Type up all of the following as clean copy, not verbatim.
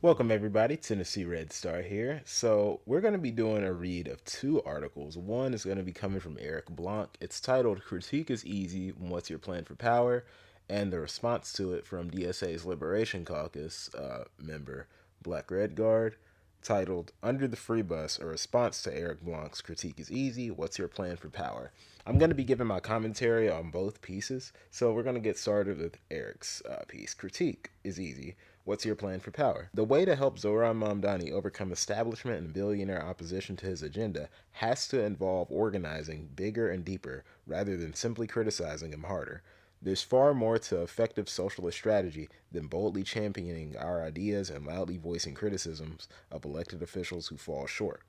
Welcome everybody, TennesseeRedStar here. So we're going to be doing a read of two articles. One is going to be coming from Eric Blanc. It's titled "Critique is Easy, What's Your Plan for Power?" and the response to it from DSA's Liberation Caucus member Black Red Guard, titled "Under the Free Bus, a response to Eric Blanc's Critique is Easy, What's Your Plan for Power?" I'm going to be giving my commentary on both pieces, so we're going to get started with Eric's piece. Critique is easy. What's your plan for power? The way to help Zohran Mamdani overcome establishment and billionaire opposition to his agenda has to involve organizing bigger and deeper rather than simply criticizing him harder. There's far more to effective socialist strategy than boldly championing our ideas and loudly voicing criticisms of elected officials who fall short.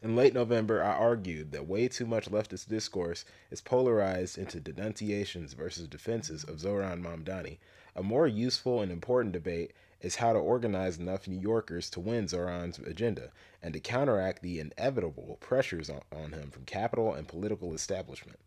In late November, I argued that way too much leftist discourse is polarized into denunciations versus defenses of Zohran Mamdani. A more useful and important debate is how to organize enough New Yorkers to win Zohran's agenda and to counteract the inevitable pressures on him from capital and political establishment.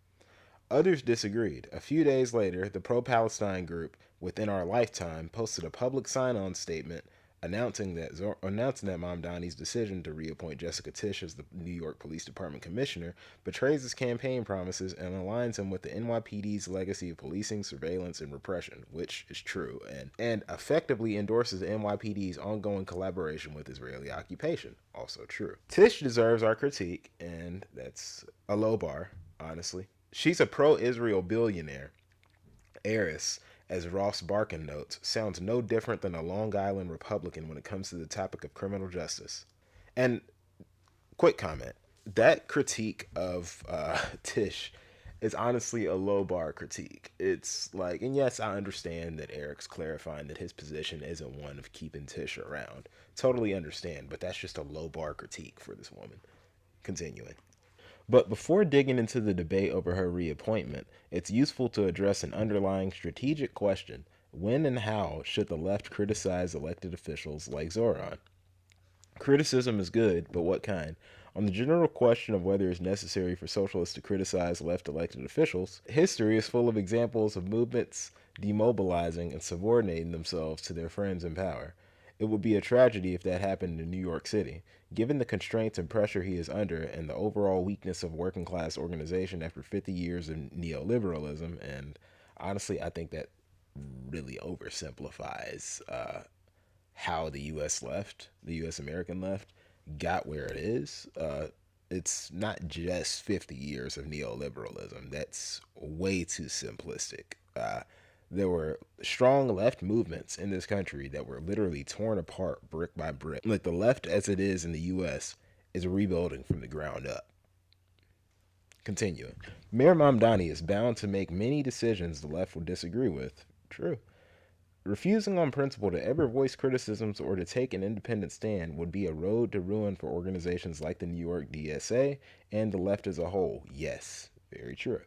Others disagreed. A few days later, the pro-Palestine group Within Our Lifetime posted a public sign-on statement announcing that Mamdani's decision to reappoint Jessica Tisch as the New York Police Department commissioner betrays his campaign promises and aligns him with the NYPD's legacy of policing, surveillance, and repression, which is true, and effectively endorses the NYPD's ongoing collaboration with Israeli occupation, also true. Tisch deserves our critique, and that's a low bar, honestly. She's a pro-Israel billionaire, heiress, as Ross Barkan notes, sounds no different than a Long Island Republican when it comes to the topic of criminal justice. And quick comment, that critique of Tisch is honestly a low bar critique. It's like, and yes, I understand that Eric's clarifying that his position isn't one of keeping Tisch around. Totally understand, but that's just a low bar critique for this woman. Continuing. But before digging into the debate over her reappointment, it's useful to address an underlying strategic question. When and how should the left criticize elected officials like Zohran? Criticism is good, but what kind? On the general question of whether it's necessary for socialists to criticize left elected officials, history is full of examples of movements demobilizing and subordinating themselves to their friends in power. It would be a tragedy if that happened in New York City. Given the constraints and pressure he is under and the overall weakness of working class organization after 50 years of neoliberalism, and honestly, I think that really oversimplifies how the U.S. left, the U.S. American left, got where it is. It's not just 50 years of neoliberalism. That's way too simplistic. There were strong left movements in this country that were literally torn apart brick by brick. Like the left as it is in the U.S. is rebuilding from the ground up. Continuing. Mayor Mamdani is bound to make many decisions the left will disagree with. True. Refusing on principle to ever voice criticisms or to take an independent stand would be a road to ruin for organizations like the New York DSA and the left as a whole. Yes, very true.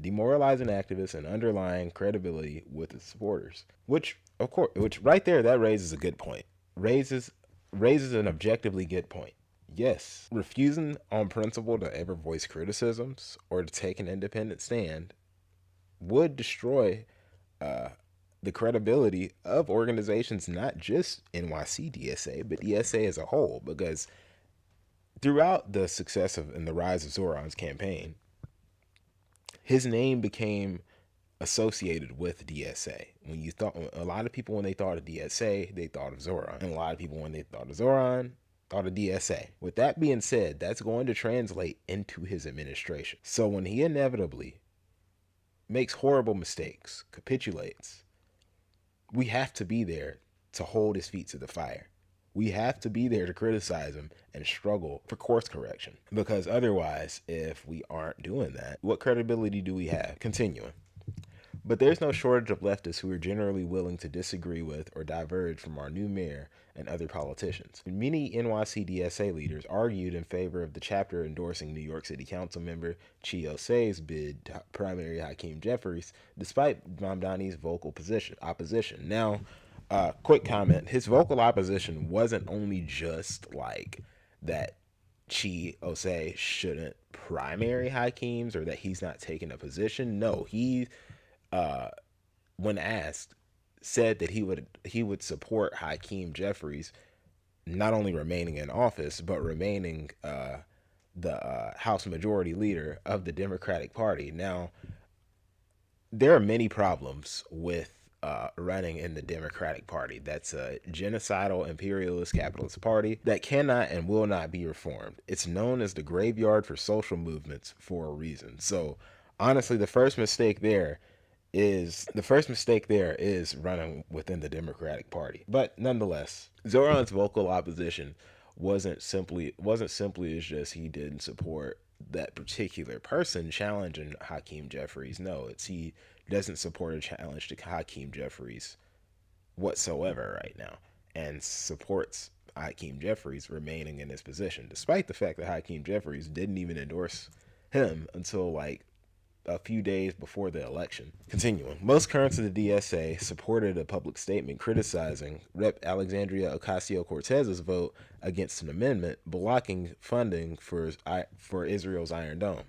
Demoralizing activists and underlying credibility with its supporters. Which, of course, right there, that raises a good point. Raises an objectively good point. Yes, refusing on principle to ever voice criticisms or to take an independent stand would destroy the credibility of organizations, not just NYC DSA, but DSA as a whole, because throughout the success of and the rise of Zohran's campaign, his name became associated with DSA. When you thought, a lot of people when they thought of DSA, they thought of Zohran, and a lot of people when they thought of Zohran, thought of DSA. With that being said, that's going to translate into his administration. So when he inevitably makes horrible mistakes, capitulates, we have to be there to hold his feet to the fire. We have to be there to criticize him and struggle for course correction. Because otherwise, if we aren't doing that, what credibility do we have? Continuing. But there's no shortage of leftists who are generally willing to disagree with or diverge from our new mayor and other politicians. Many NYC DSA leaders argued in favor of the chapter endorsing New York City Council member Chi Osei's bid to primary Hakeem Jeffries, despite Mamdani's vocal opposition. Now, quick comment, his vocal opposition wasn't only just like that Chi Osei shouldn't primary Hakeem's or that he's not taking a position. No, he when asked, said that he would support Hakeem Jeffries not only remaining in office but remaining the House Majority Leader of the Democratic Party. Now, there are many problems with running in the Democratic Party. That's a genocidal, imperialist, capitalist party that cannot and will not be reformed. It's known as the graveyard for social movements for a reason. So, honestly, the first mistake there is running within the Democratic Party. But nonetheless, Zoran's vocal opposition wasn't simply as just he didn't support that particular person challenging Hakeem Jeffries. No, it's he doesn't support a challenge to Hakeem Jeffries whatsoever right now, and supports Hakeem Jeffries remaining in his position, despite the fact that Hakeem Jeffries didn't even endorse him until like a few days before the election. Continuing, most currents of the DSA supported a public statement criticizing Rep. Alexandria Ocasio-Cortez's vote against an amendment blocking funding for Israel's Iron Dome.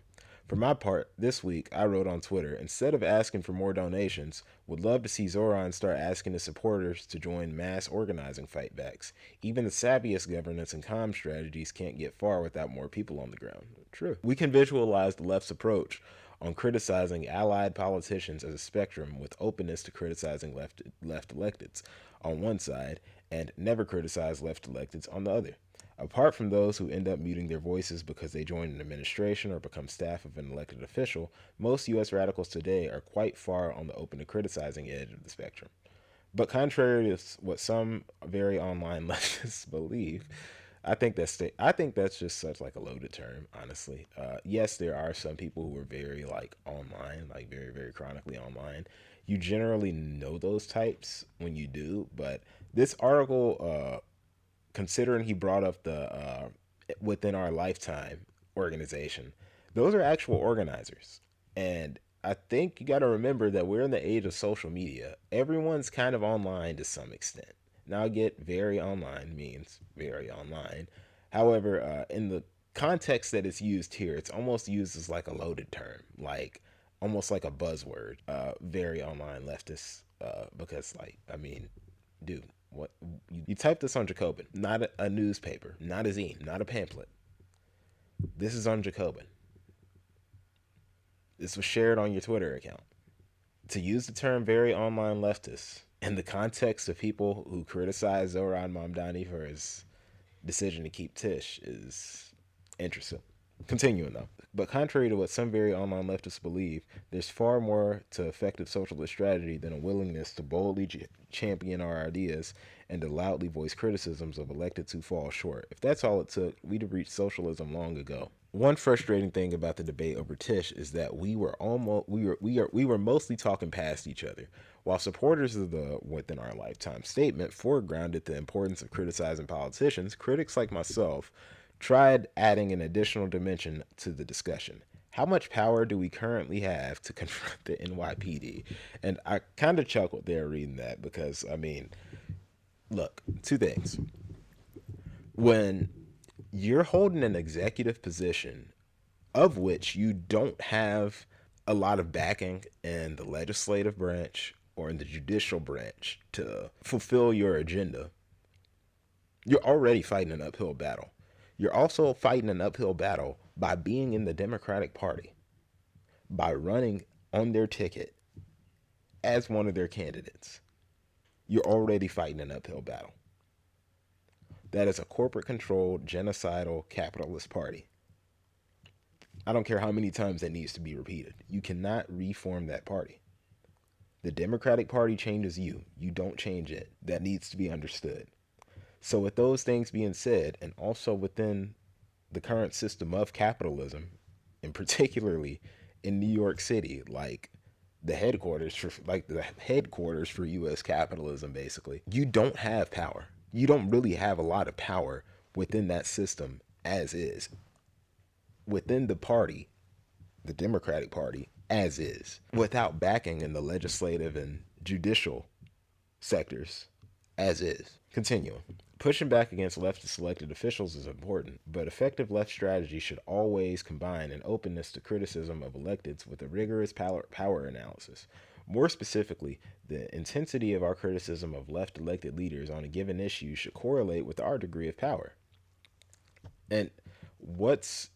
For my part, this week I wrote on Twitter, instead of asking for more donations, would love to see Zoran start asking his supporters to join mass organizing fightbacks. Even the savviest governance and comm strategies can't get far without more people on the ground. True. We can visualize the left's approach on criticizing allied politicians as a spectrum, with openness to criticizing left electeds on one side and never criticize left electeds on the other. Apart from those who end up muting their voices because they join an administration or become staff of an elected official, most U.S. radicals today are quite far on the open to criticizing edge of the spectrum. But contrary to what some very online leftists believe, I think that's just such like a loaded term, honestly. Yes, there are some people who are very like online, like very very chronically online. You generally know those types when you do, but this article, considering he brought up the within our lifetime organization, those are actual organizers, and I think you got to remember that we're in the age of social media. Everyone's kind of online to some extent. Now, I get very online means very online. However, in the context that it's used here, it's almost used as like a loaded term, like almost like a buzzword. Very online leftists, because like I mean, dude, what you type this on Jacobin, not a newspaper, not a zine, not a pamphlet. This is on Jacobin. This was shared on your Twitter account. To use the term very online leftist in the context of people who criticize Zoran Mamdani for his decision to keep Tish is interesting. Continuing though, but contrary to what some very online leftists believe, there's far more to effective socialist strategy than a willingness to boldly champion our ideas and to loudly voice criticisms of electeds who fall short. If that's all it took, we'd have reached socialism long ago. One frustrating thing about the debate over Tish is that we were mostly talking past each other. While supporters of the within our lifetime statement foregrounded the importance of criticizing politicians, critics like myself tried adding an additional dimension to the discussion. How much power do we currently have to confront the NYPD? And I kind of chuckled there reading that because, I mean, look, two things. When you're holding an executive position of which you don't have a lot of backing in the legislative branch or in the judicial branch to fulfill your agenda, you're already fighting an uphill battle. You're also fighting an uphill battle by being in the Democratic Party, by running on their ticket as one of their candidates. You're already fighting an uphill battle. That is a corporate controlled, genocidal, capitalist party. I don't care how many times that needs to be repeated. You cannot reform that party. The Democratic Party changes you. You don't change it. That needs to be understood. So with those things being said, and also within the current system of capitalism, and particularly in New York City, like the headquarters for US capitalism, basically, you don't have power. You don't really have a lot of power within that system as is. Within the party, the Democratic Party, as is, without backing in the legislative and judicial sectors, as is. Continuing. Pushing back against leftist elected officials is important, but effective left strategy should always combine an openness to criticism of electeds with a rigorous power analysis. More specifically, the intensity of our criticism of left elected leaders on a given issue should correlate with our degree of power. And what's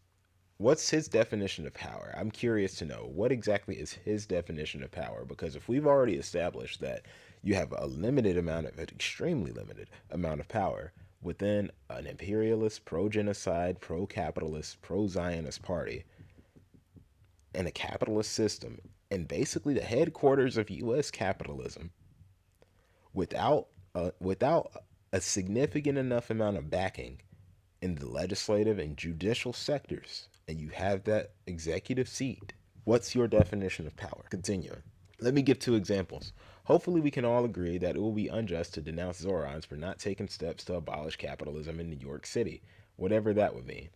what's his definition of power? I'm curious to know what exactly is his definition of power, because if we've already established that you have a limited amount of, an extremely limited amount of power within an imperialist, pro-genocide, pro-capitalist, pro-Zionist party and a capitalist system, and basically the headquarters of U.S. capitalism, without a significant enough amount of backing in the legislative and judicial sectors, and you have that executive seat, what's your definition of power? Continuing. Let me give two examples. Hopefully, we can all agree that it will be unjust to denounce Zorons for not taking steps to abolish capitalism in New York City, whatever that would mean.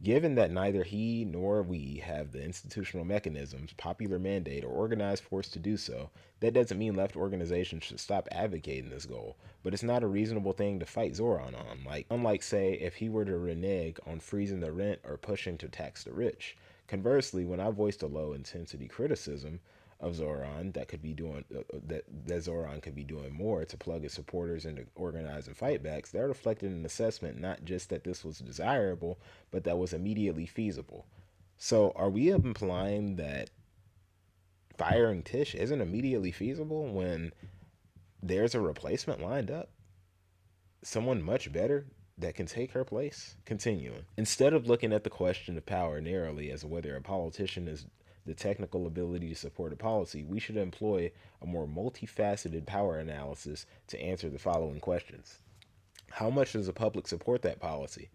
Given that neither he nor we have the institutional mechanisms, popular mandate, or organized force to do so, that doesn't mean left organizations should stop advocating this goal, but it's not a reasonable thing to fight Zoran on. Unlike, say, if he were to renege on freezing the rent or pushing to tax the rich. Conversely, when I voiced a low-intensity criticism of Zoran that Zoran could be doing more to plug his supporters into organizing fightbacks, that reflected an assessment not just that this was desirable, but that was immediately feasible. So, are we implying that firing Tish isn't immediately feasible when there's a replacement lined up? Someone much better that can take her place? Continuing. Instead of looking at the question of power narrowly as whether a politician has the technical ability to support a policy, we should employ a more multifaceted power analysis to answer the following questions. How much does the public support that policy?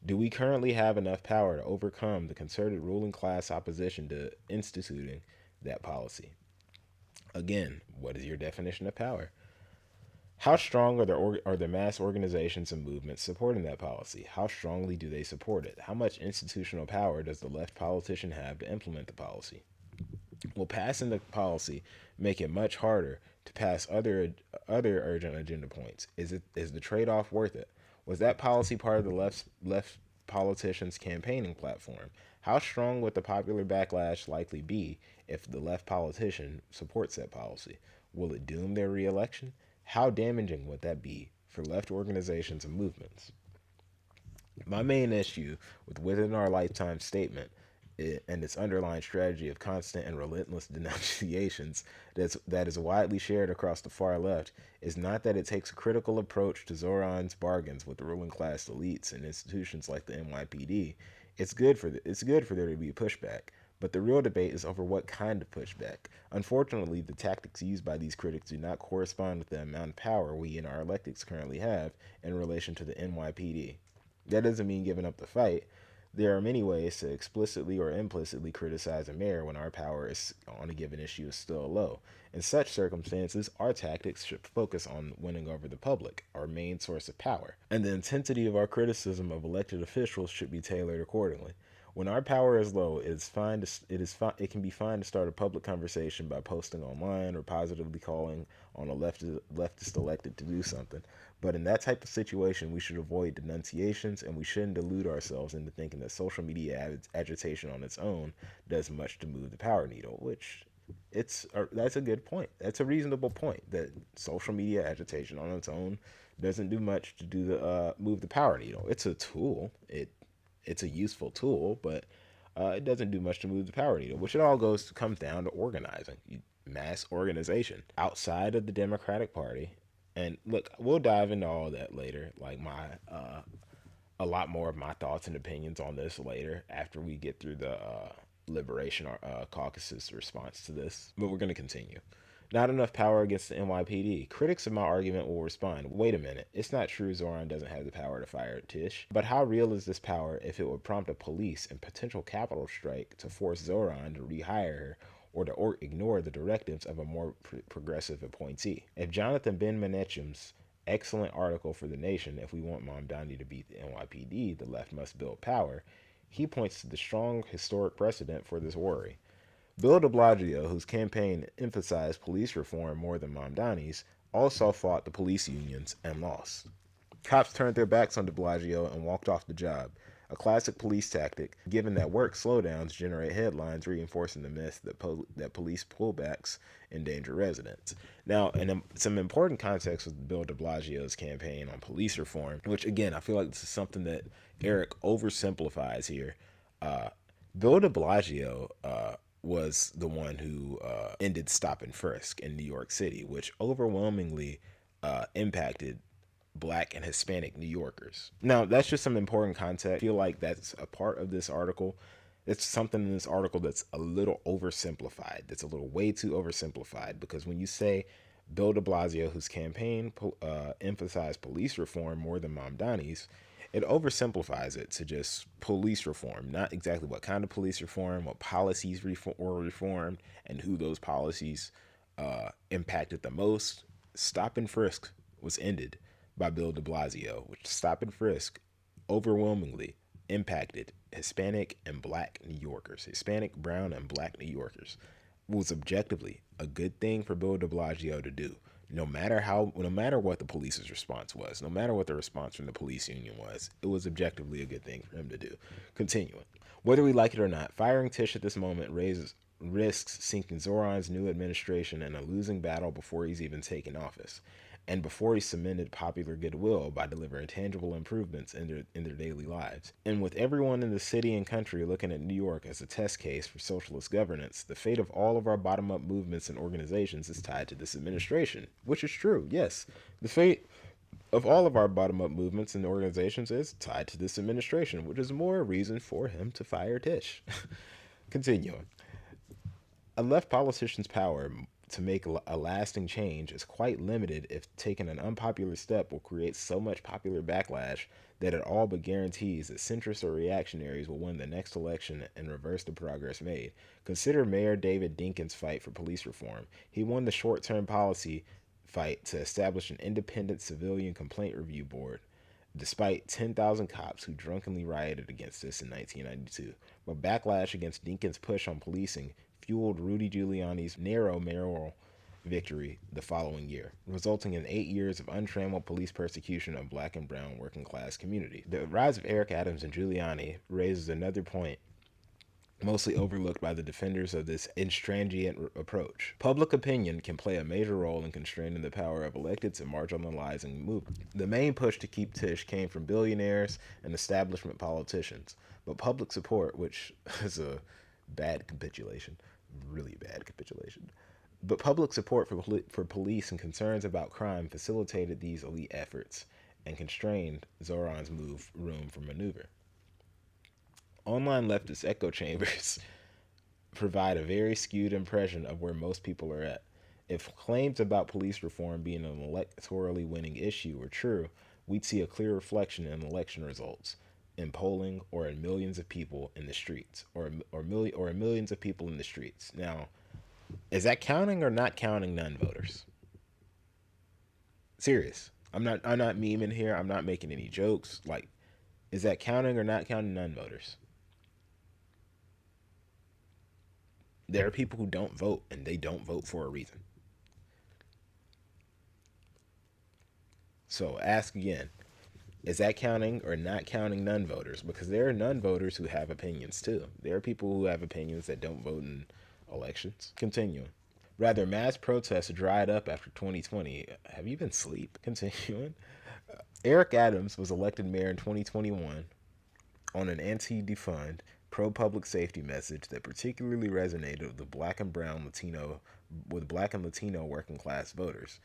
Do we currently have enough power to overcome the concerted ruling class opposition to instituting that policy? Again, what is your definition of power? How strong are the mass organizations and movements supporting that policy? How strongly do they support it? How much institutional power does the left politician have to implement the policy? Will passing the policy make it much harder to pass other urgent agenda points? Is the trade-off worth it? Was that policy part of the left politicians' campaigning platform? How strong would the popular backlash likely be if the left politician supports that policy? Will it doom their reelection? How damaging would that be for left organizations and movements? My main issue with Within Our Lifetime statement and its underlying strategy of constant and relentless denunciations that is widely shared across the far left is not that it takes a critical approach to Zoran's bargains with the ruling class elites and institutions like the NYPD. It's good for there to be a pushback, but the real debate is over what kind of pushback. Unfortunately, the tactics used by these critics do not correspond with the amount of power we in our electeds currently have in relation to the NYPD. That doesn't mean giving up the fight. There are many ways to explicitly or implicitly criticize a mayor when our power on a given issue is still low. In such circumstances, our tactics should focus on winning over the public, our main source of power, and the intensity of our criticism of elected officials should be tailored accordingly. When our power is low, it can be fine to start a public conversation by posting online or positively calling on a leftist elected to do something. But in that type of situation, we should avoid denunciations, and we shouldn't delude ourselves into thinking that social media agitation on its own does much to move the power needle, which that's a good point. That's a reasonable point, that social media agitation on its own doesn't do much to move the power needle. It's a tool. It's a useful tool, but it doesn't do much to move the power needle, which it all comes down to organizing, mass organization outside of the Democratic Party. And look, we'll dive into all that later, like a lot more of my thoughts and opinions on this later after we get through the Liberation Caucus's response to this. But we're going to continue. Not enough power against the NYPD. Critics of my argument will respond, wait a minute, it's not true Zoran doesn't have the power to fire Tish. But how real is this power if it would prompt a police and potential capital strike to force Zoran to rehire her or ignore the directives of a more progressive appointee? If Jonathan Ben Menachem's excellent article for The Nation, If We Want Mamdani to Beat the NYPD, the left must build power, he points to the strong historic precedent for this worry. Bill de Blasio, whose campaign emphasized police reform more than Mamdani's, also fought the police unions and lost. Cops turned their backs on de Blasio and walked off the job. a classic police tactic, given that work slowdowns generate headlines reinforcing the myth that police pullbacks endanger residents. Now, and some important context with Bill de Blasio's campaign on police reform, which again, I feel like this is something that Eric oversimplifies here. Uh, Bill de Blasio was the one who ended stop and frisk in New York City, which overwhelmingly impacted Black and Hispanic New Yorkers. Now, that's just some important context. I feel like that's a part of this article. It's something in this article that's a little oversimplified. That's a little way too oversimplified, because when you say Bill de Blasio, whose campaign emphasized police reform more than Mamdani's, it oversimplifies it to just police reform, not exactly what kind of police reform, what policies were reformed, and who those policies impacted the most. Stop and frisk was ended by Bill de Blasio, which stop and frisk overwhelmingly impacted Hispanic and Black New Yorkers, Hispanic, brown, and Black New Yorkers. Was objectively a good thing for Bill de Blasio to do. No matter what the police's response was, no matter what the response from the police union was, it was objectively a good thing for him to do. Continuing. Whether we like it or not, firing Tisch at this moment risks sinking Zoran's new administration in a losing battle before he's even taken office, and before he cemented popular goodwill by delivering tangible improvements in their daily lives. And with everyone in the city and country looking at New York as a test case for socialist governance, the fate of all of our bottom-up movements and organizations is tied to this administration, which is true, yes. The fate of all of our bottom-up movements and organizations is tied to this administration, which is more reason for him to fire Tisch. Continuing. A left politician's power to make a lasting change is quite limited if taking an unpopular step will create so much popular backlash that it all but guarantees that centrists or reactionaries will win the next election and reverse the progress made. Consider Mayor David Dinkins' fight for police reform. He won the short-term policy fight to establish an independent civilian complaint review board, despite 10,000 cops who drunkenly rioted against this in 1992. But backlash against Dinkins' push on policing fueled Rudy Giuliani's narrow mayoral victory the following year, resulting in 8 years of untrammeled police persecution of Black and brown working class community. The rise of Eric Adams and Giuliani raises another point mostly overlooked by the defenders of this intransigent approach. Public opinion can play a major role in constraining the power of elected to marginalizing movement. The main push to keep Tisch came from billionaires and establishment politicians, but public support, which is a bad capitulation, really bad capitulation, but public support for police and concerns about crime facilitated these elite efforts and constrained Zoran's room for maneuver. Online leftist echo chambers provide a very skewed impression of where most people are at. If claims about police reform being an electorally winning issue were true, we'd see a clear reflection in election results, in polling, or in millions of people in the streets, or in millions of people in the streets. Now, is that counting or not counting non-voters? Serious. I'm not memeing here. I'm not making any jokes. Like, is that counting or not counting non-voters? There are people who don't vote, and they don't vote for a reason. So ask again, is that counting or not counting non-voters? Because there are non-voters who have opinions too. There are people who have opinions that don't vote in elections. Continuing. Rather, mass protests dried up after 2020. Have you been asleep? Continuing. Eric Adams was elected mayor in 2021 on an anti-defund, pro-public safety message that particularly resonated with Black and Latino working class voters.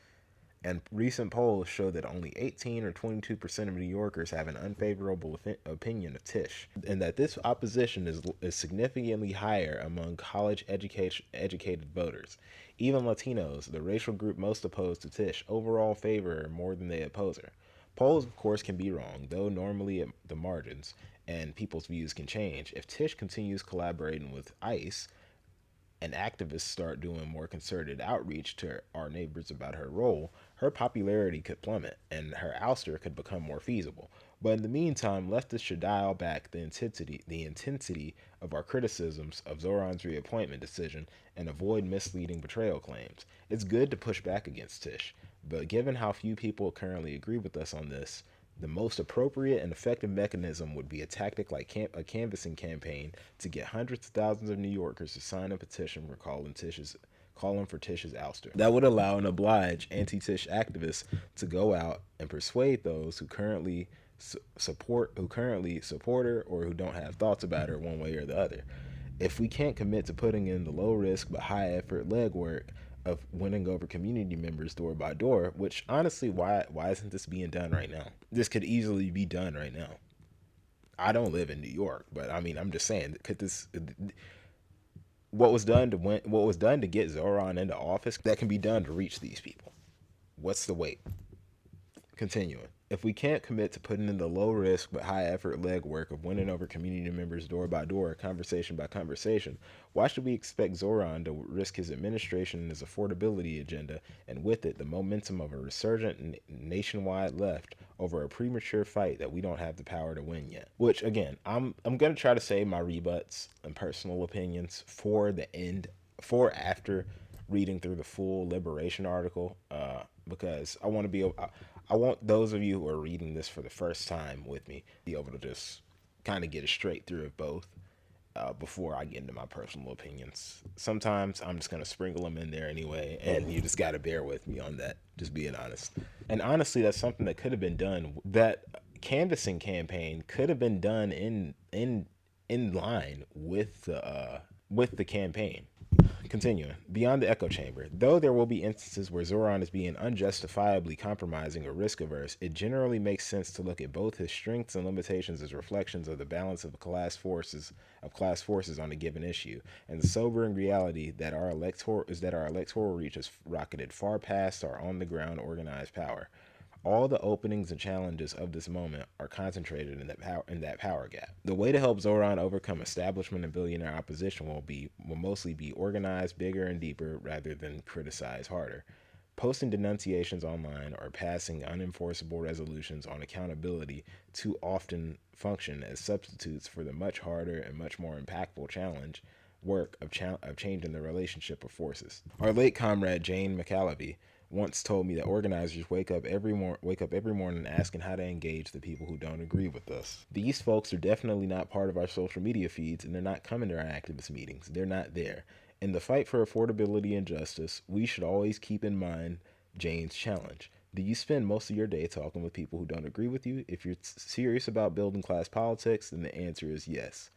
And recent polls show that only 18 or 22% of New Yorkers have an unfavorable opinion of Tisch, and that this opposition is significantly higher among college educated voters. Even Latinos, the racial group most opposed to Tisch, overall favor her more than they oppose her. Polls, of course, can be wrong, though normally at the margins, and people's views can change. If Tisch continues collaborating with ICE, and activists start doing more concerted outreach to our neighbors about her role, her popularity could plummet, and her ouster could become more feasible. But in the meantime, leftists should dial back the intensity of our criticisms of Zoran's reappointment decision and avoid misleading betrayal claims. It's good to push back against Tisch, but given how few people currently agree with us on this, The most appropriate and effective mechanism would be a tactic like a canvassing campaign to get hundreds of thousands of New Yorkers to sign a petition for calling for Tish's ouster. That would allow and oblige anti-Tish activists to go out and persuade those who currently support her or who don't have thoughts about her one way or the other. If we can't commit to putting in the low risk but high effort legwork of winning over community members door by door, which honestly, why isn't this being done right now? This could easily be done right now. I don't live in New York, but I mean, I'm just saying, could this what was done to get Zoran into office, that can be done to reach these people. What's the wait? Continuing. If we can't commit to putting in the low risk but high effort legwork of winning over community members door by door, conversation by conversation, why should we expect Zoran to risk his administration and his affordability agenda, and with it the momentum of a resurgent nationwide left, over a premature fight that we don't have the power to win yet? Which, again, I'm gonna try to save my rebuts and personal opinions for the end, for after reading through the full Liberation article, because I want those of you who are reading this for the first time with me be able to just kind of get it straight through it both, before I get into my personal opinions. Sometimes I'm just going to sprinkle them in there anyway, and you just got to bear with me on that, just being honest. And honestly, that's something that could have been done. That canvassing campaign could have been done in line with the campaign. Continuing, beyond the echo chamber, though there will be instances where Zoran is being unjustifiably compromising or risk averse, it generally makes sense to look at both his strengths and limitations as reflections of the balance of class forces on a given issue, and the sobering reality that our electoral reach has rocketed far past our on the ground organized power. All the openings and challenges of this moment are concentrated in that power gap. The way to help Zoran overcome establishment and billionaire opposition will mostly be organized bigger and deeper rather than criticize harder. Posting denunciations online or passing unenforceable resolutions on accountability too often function as substitutes for the much harder and much more impactful work of changing the relationship of forces. Our late comrade Jane McAlevey once told me that organizers wake up every morning asking how to engage the people who don't agree with us. These folks are definitely not part of our social media feeds, and they're not coming to our activist meetings. They're not there. In the fight for affordability and justice, we should always keep in mind Jane's challenge. Do you spend most of your day talking with people who don't agree with you? If you're serious about building class politics, then the answer is yes.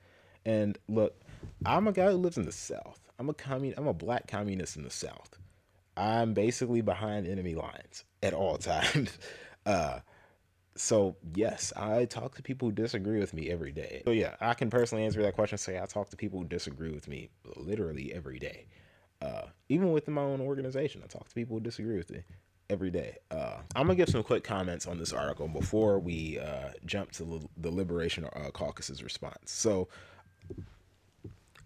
And look, I'm a guy who lives in the South. I'm a black communist in the South. I'm basically behind enemy lines at all times. So yes, I talk to people who disagree with me every day. So yeah, I can personally answer that question and say I talk to people who disagree with me literally every day. Even within my own organization, I talk to people who disagree with me every day. I'm gonna give some quick comments on this article before we jump to the Liberation Caucus's response. So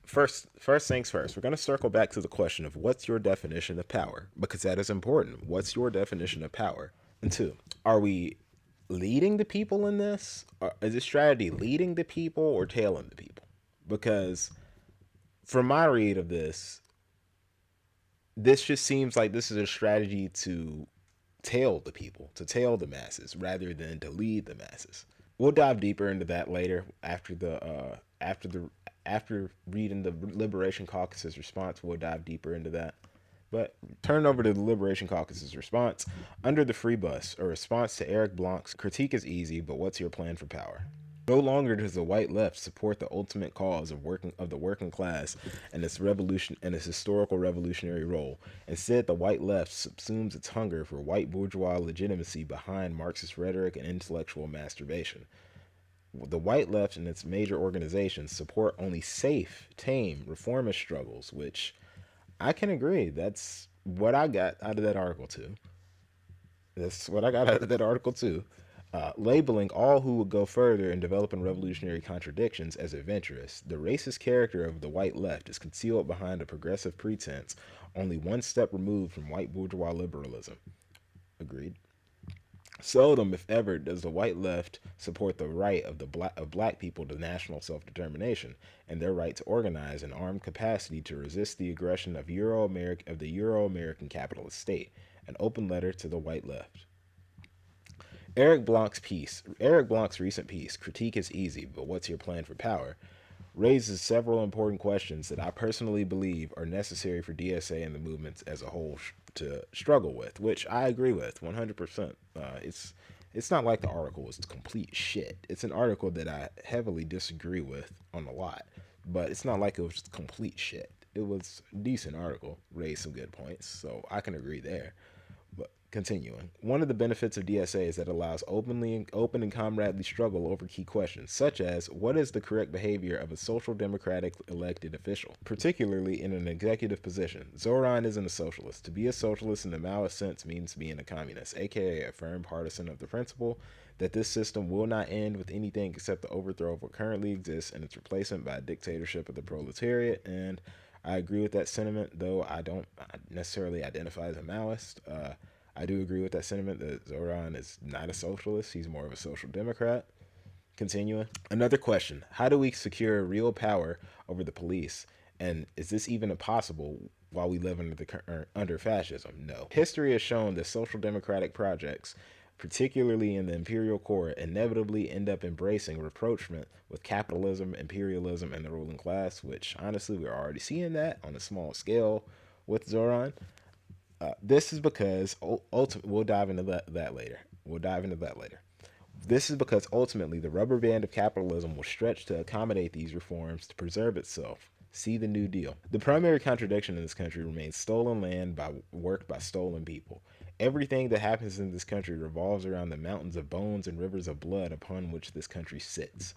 First things first, we're going to circle back to the question of what's your definition of power, because that is important. What's your definition of power? And two, are we leading the people in this? Or is this strategy leading the people or tailing the people? Because from my read of this just seems like this is a strategy to tail the people, to tail the masses, rather than to lead the masses. We'll dive deeper into that later after reading the Liberation Caucus's response. We'll dive deeper into that. But turn over to the Liberation Caucus's response. Under the free bus, a response to Eric Blanc's critique is easy, but what's your plan for power? No longer does the white left support the ultimate cause of the working class and its historical revolutionary role. Instead, the white left subsumes its hunger for white bourgeois legitimacy behind Marxist rhetoric and intellectual masturbation. The white left and its major organizations support only safe, tame, reformist struggles, which I can agree. That's what I got out of that article too. Labeling all who would go further in developing revolutionary contradictions as adventurous, the racist character of the white left is concealed behind a progressive pretense, only one step removed from white bourgeois liberalism. Agreed. Seldom, if ever, does the white left support the right of black people to national self-determination and their right to organize in armed capacity to resist the aggression of the Euro-American capitalist state. An open letter to the white left. Eric Blanc's recent piece, Critique is Easy, but What's Your Plan for Power, raises several important questions that I personally believe are necessary for DSA and the movements as a whole to struggle with, which I agree with 100%. It's not like the article was complete shit. It's an article that I heavily disagree with on a lot, but it's not like it was complete shit. It was a decent article, raised some good points, so I can agree there. But continuing, one of the benefits of DSA is that it allows open and comradely struggle over key questions, such as what is the correct behavior of a social democratic elected official, particularly in an executive position. Zoran isn't a socialist. To be a socialist in the Maoist sense means being a communist, aka a firm partisan of the principle that this system will not end with anything except the overthrow of what currently exists and its replacement by a dictatorship of the proletariat. And I agree with that sentiment, though I don't necessarily identify as a Maoist. I do agree with that sentiment that Zoran is not a socialist. He's more of a social democrat. Continuing. Another question. How do we secure real power over the police? And is this even possible while we live under fascism? No. History has shown that social democratic projects, particularly in the imperial core, inevitably end up embracing rapprochement with capitalism, imperialism, and the ruling class, which honestly we're already seeing that on a small scale with Zoran. This is because we'll dive into that later. This is because ultimately the rubber band of capitalism will stretch to accommodate these reforms to preserve itself. See the New Deal. The primary contradiction in this country remains stolen land worked by stolen people. Everything that happens in this country revolves around the mountains of bones and rivers of blood upon which this country sits.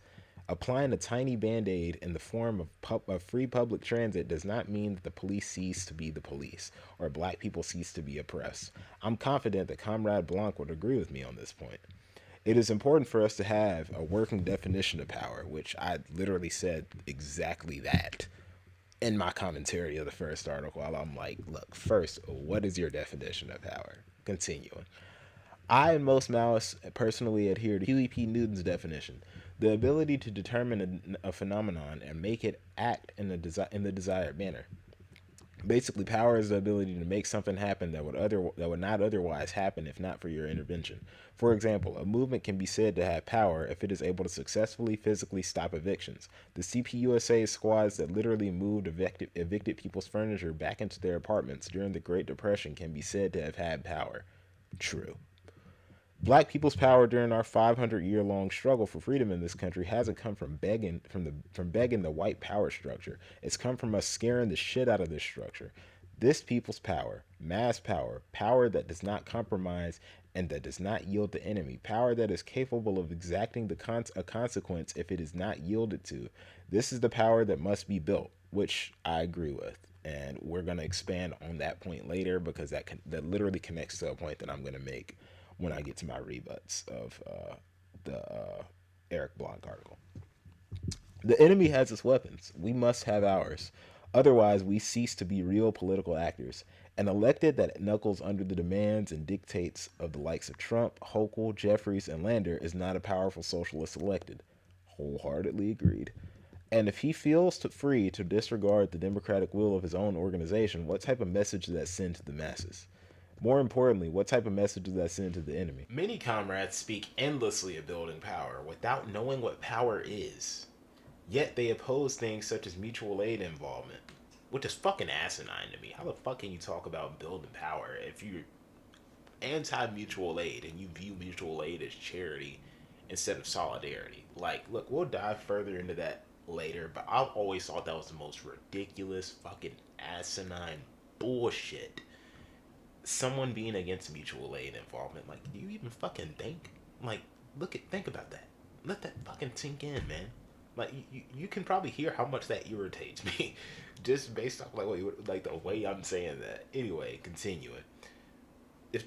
Applying a tiny band-aid in the form of free public transit does not mean that the police cease to be the police or black people cease to be oppressed. I'm confident that Comrade Blanc would agree with me on this point. It is important for us to have a working definition of power, which I literally said exactly that in my commentary of the first article. I'm like, look, first, what is your definition of power? Continuing. I and most Maoists personally adhere to Huey P. Newton's definition: the ability to determine a phenomenon and make it act in the desired manner. Basically, power is the ability to make something happen that would not otherwise happen if not for your intervention. For example, a movement can be said to have power if it is able to successfully physically stop evictions. The CPUSA squads that literally moved evicted people's furniture back into their apartments during the Great Depression can be said to have had power. True. Black people's power during our 500-year-long struggle for freedom in this country hasn't come from begging the white power structure. It's come from us scaring the shit out of this structure. This people's power, mass power, power that does not compromise and that does not yield the enemy, power that is capable of exacting a consequence if it is not yielded to. This is the power that must be built, which I agree with. And we're going to expand on that point later because that literally connects to a point that I'm going to make when I get to my rebuts of the Eric Blanc article. The enemy has its weapons. We must have ours. Otherwise, we cease to be real political actors. An elected that knuckles under the demands and dictates of the likes of Trump, Hochul, Jeffries, and Lander is not a powerful socialist elected. Wholeheartedly agreed. And if he feels free to disregard the democratic will of his own organization, what type of message does that send to the masses? More importantly, what type of message does that send to the enemy? Many comrades speak endlessly of building power without knowing what power is. Yet they oppose things such as mutual aid involvement, which is fucking asinine to me. How the fuck can you talk about building power if you're anti-mutual aid and you view mutual aid as charity instead of solidarity? Like, look, we'll dive further into that later, but I've always thought that was the most ridiculous, fucking asinine bullshit. Someone being against mutual aid involvement, like, do you even fucking think? Like, think about that. Let that fucking sink in, man. Like, you can probably hear how much that irritates me, just based off like the way I'm saying that. Anyway, continuing.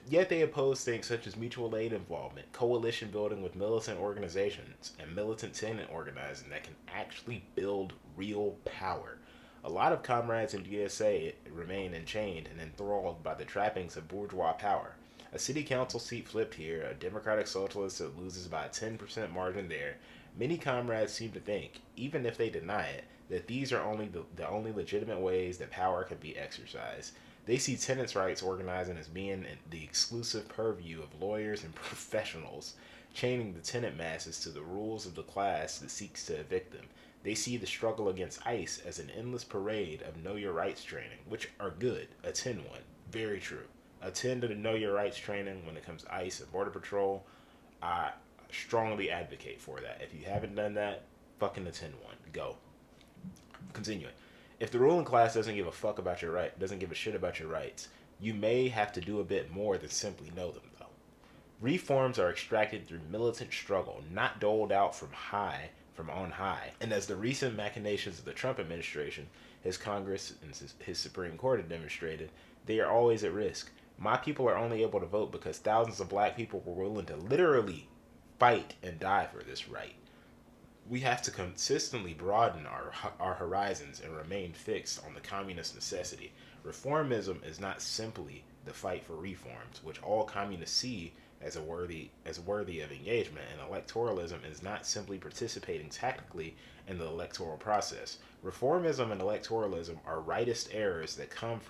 Yet they oppose things such as mutual aid involvement, coalition building with militant organizations, and militant tenant organizing that can actually build real power. A lot of comrades in DSA remain enchained and enthralled by the trappings of bourgeois power. A city council seat flipped here, a democratic socialist that loses by a 10% margin there. Many comrades seem to think, even if they deny it, that these are the only legitimate ways that power can be exercised. They see tenants' rights organizing as being the exclusive purview of lawyers and professionals, chaining the tenant masses to the rules of the class that seeks to evict them. They see the struggle against ICE as an endless parade of Know Your Rights training, which are good. Attend one. Very true. Attend to the Know Your Rights training when it comes to ICE and Border Patrol. I strongly advocate for that. If you haven't done that, fucking attend one. Go. Continuing. If the ruling class doesn't give a fuck about your right, doesn't give a shit about your rights, you may have to do a bit more than simply know them, though. Reforms are extracted through militant struggle, not doled out from on high. And as the recent machinations of the Trump administration, his Congress, and his Supreme Court have demonstrated, they are always at risk. My people are only able to vote because thousands of black people were willing to literally fight and die for this right. We have to consistently broaden our horizons and remain fixed on the communist necessity. Reformism is not simply the fight for reforms, which all communists see as worthy of engagement, and electoralism is not simply participating tactically in the electoral process. Reformism and electoralism are rightist errors that come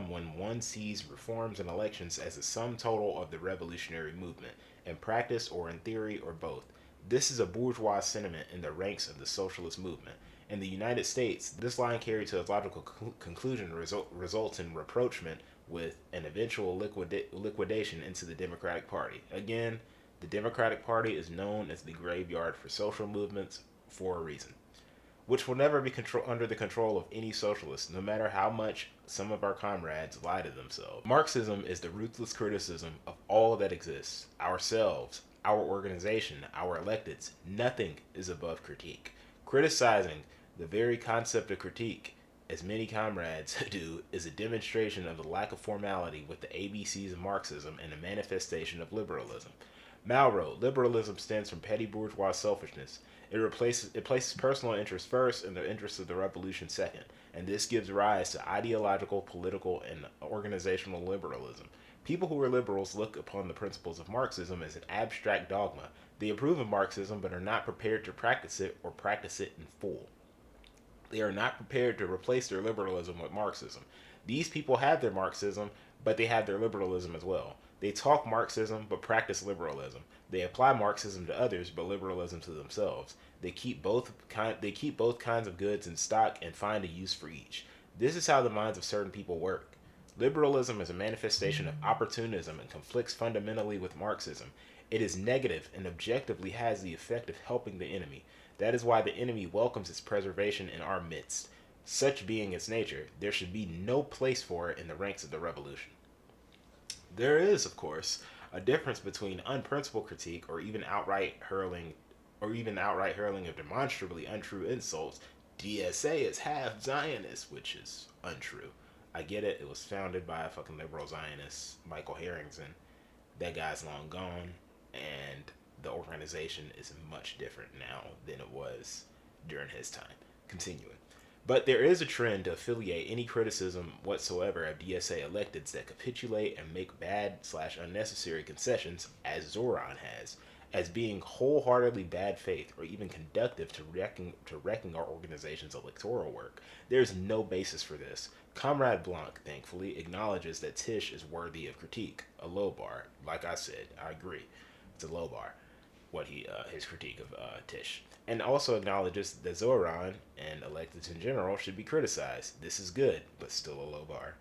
when one sees reforms and elections as a sum total of the revolutionary movement, in practice or in theory or both. This is a bourgeois sentiment in the ranks of the socialist movement. In the United States, this line carried to its logical conclusion results in rapprochement with an eventual liquidation into the Democratic Party. Again, the Democratic Party is known as the graveyard for social movements for a reason, which will never be under the control of any socialist, no matter how much some of our comrades lie to themselves. Marxism is the ruthless criticism of all that exists, ourselves, our organization, our electeds. Nothing is above critique. Criticizing the very concept of critique, as many comrades do, is a demonstration of the lack of formality with the ABCs of Marxism and a manifestation of liberalism. Malraux, liberalism stems from petty bourgeois selfishness. It places personal interests first and the interests of the revolution second, and this gives rise to ideological, political, and organizational liberalism. People who are liberals look upon the principles of Marxism as an abstract dogma. They approve of Marxism but are not prepared to practice it or practice it in full. They are not prepared to replace their liberalism with Marxism. These people have their Marxism, but they have their liberalism as well. They talk Marxism but practice liberalism. They apply Marxism to others but liberalism to themselves. They keep both kinds of goods in stock and find a use for each. This is how the minds of certain people work. Liberalism is a manifestation of opportunism and conflicts fundamentally with Marxism. It is negative and objectively has the effect of helping the enemy. That is why the enemy welcomes its preservation in our midst. Such being its nature, there should be no place for it in the ranks of the revolution. There is, of course, a difference between unprincipled critique or even outright hurling of demonstrably untrue insults. DSA is half Zionist, which is untrue. I get it. It was founded by a fucking liberal Zionist, Michael Harrington. That guy's long gone, and the organization is much different now than it was during his time. Continuing. But there is a trend to affiliate any criticism whatsoever of DSA electeds that capitulate and make bad/unnecessary concessions, as Zoran has, as being wholeheartedly bad faith or even conductive to wrecking our organization's electoral work. There is no basis for this. Comrade Blanc, thankfully, acknowledges that Tish is worthy of critique. A low bar. Like I said, I agree. It's a low bar. His critique of Tish. And also acknowledges that Zoran and electeds in general should be criticized. This is good, but still a low bar.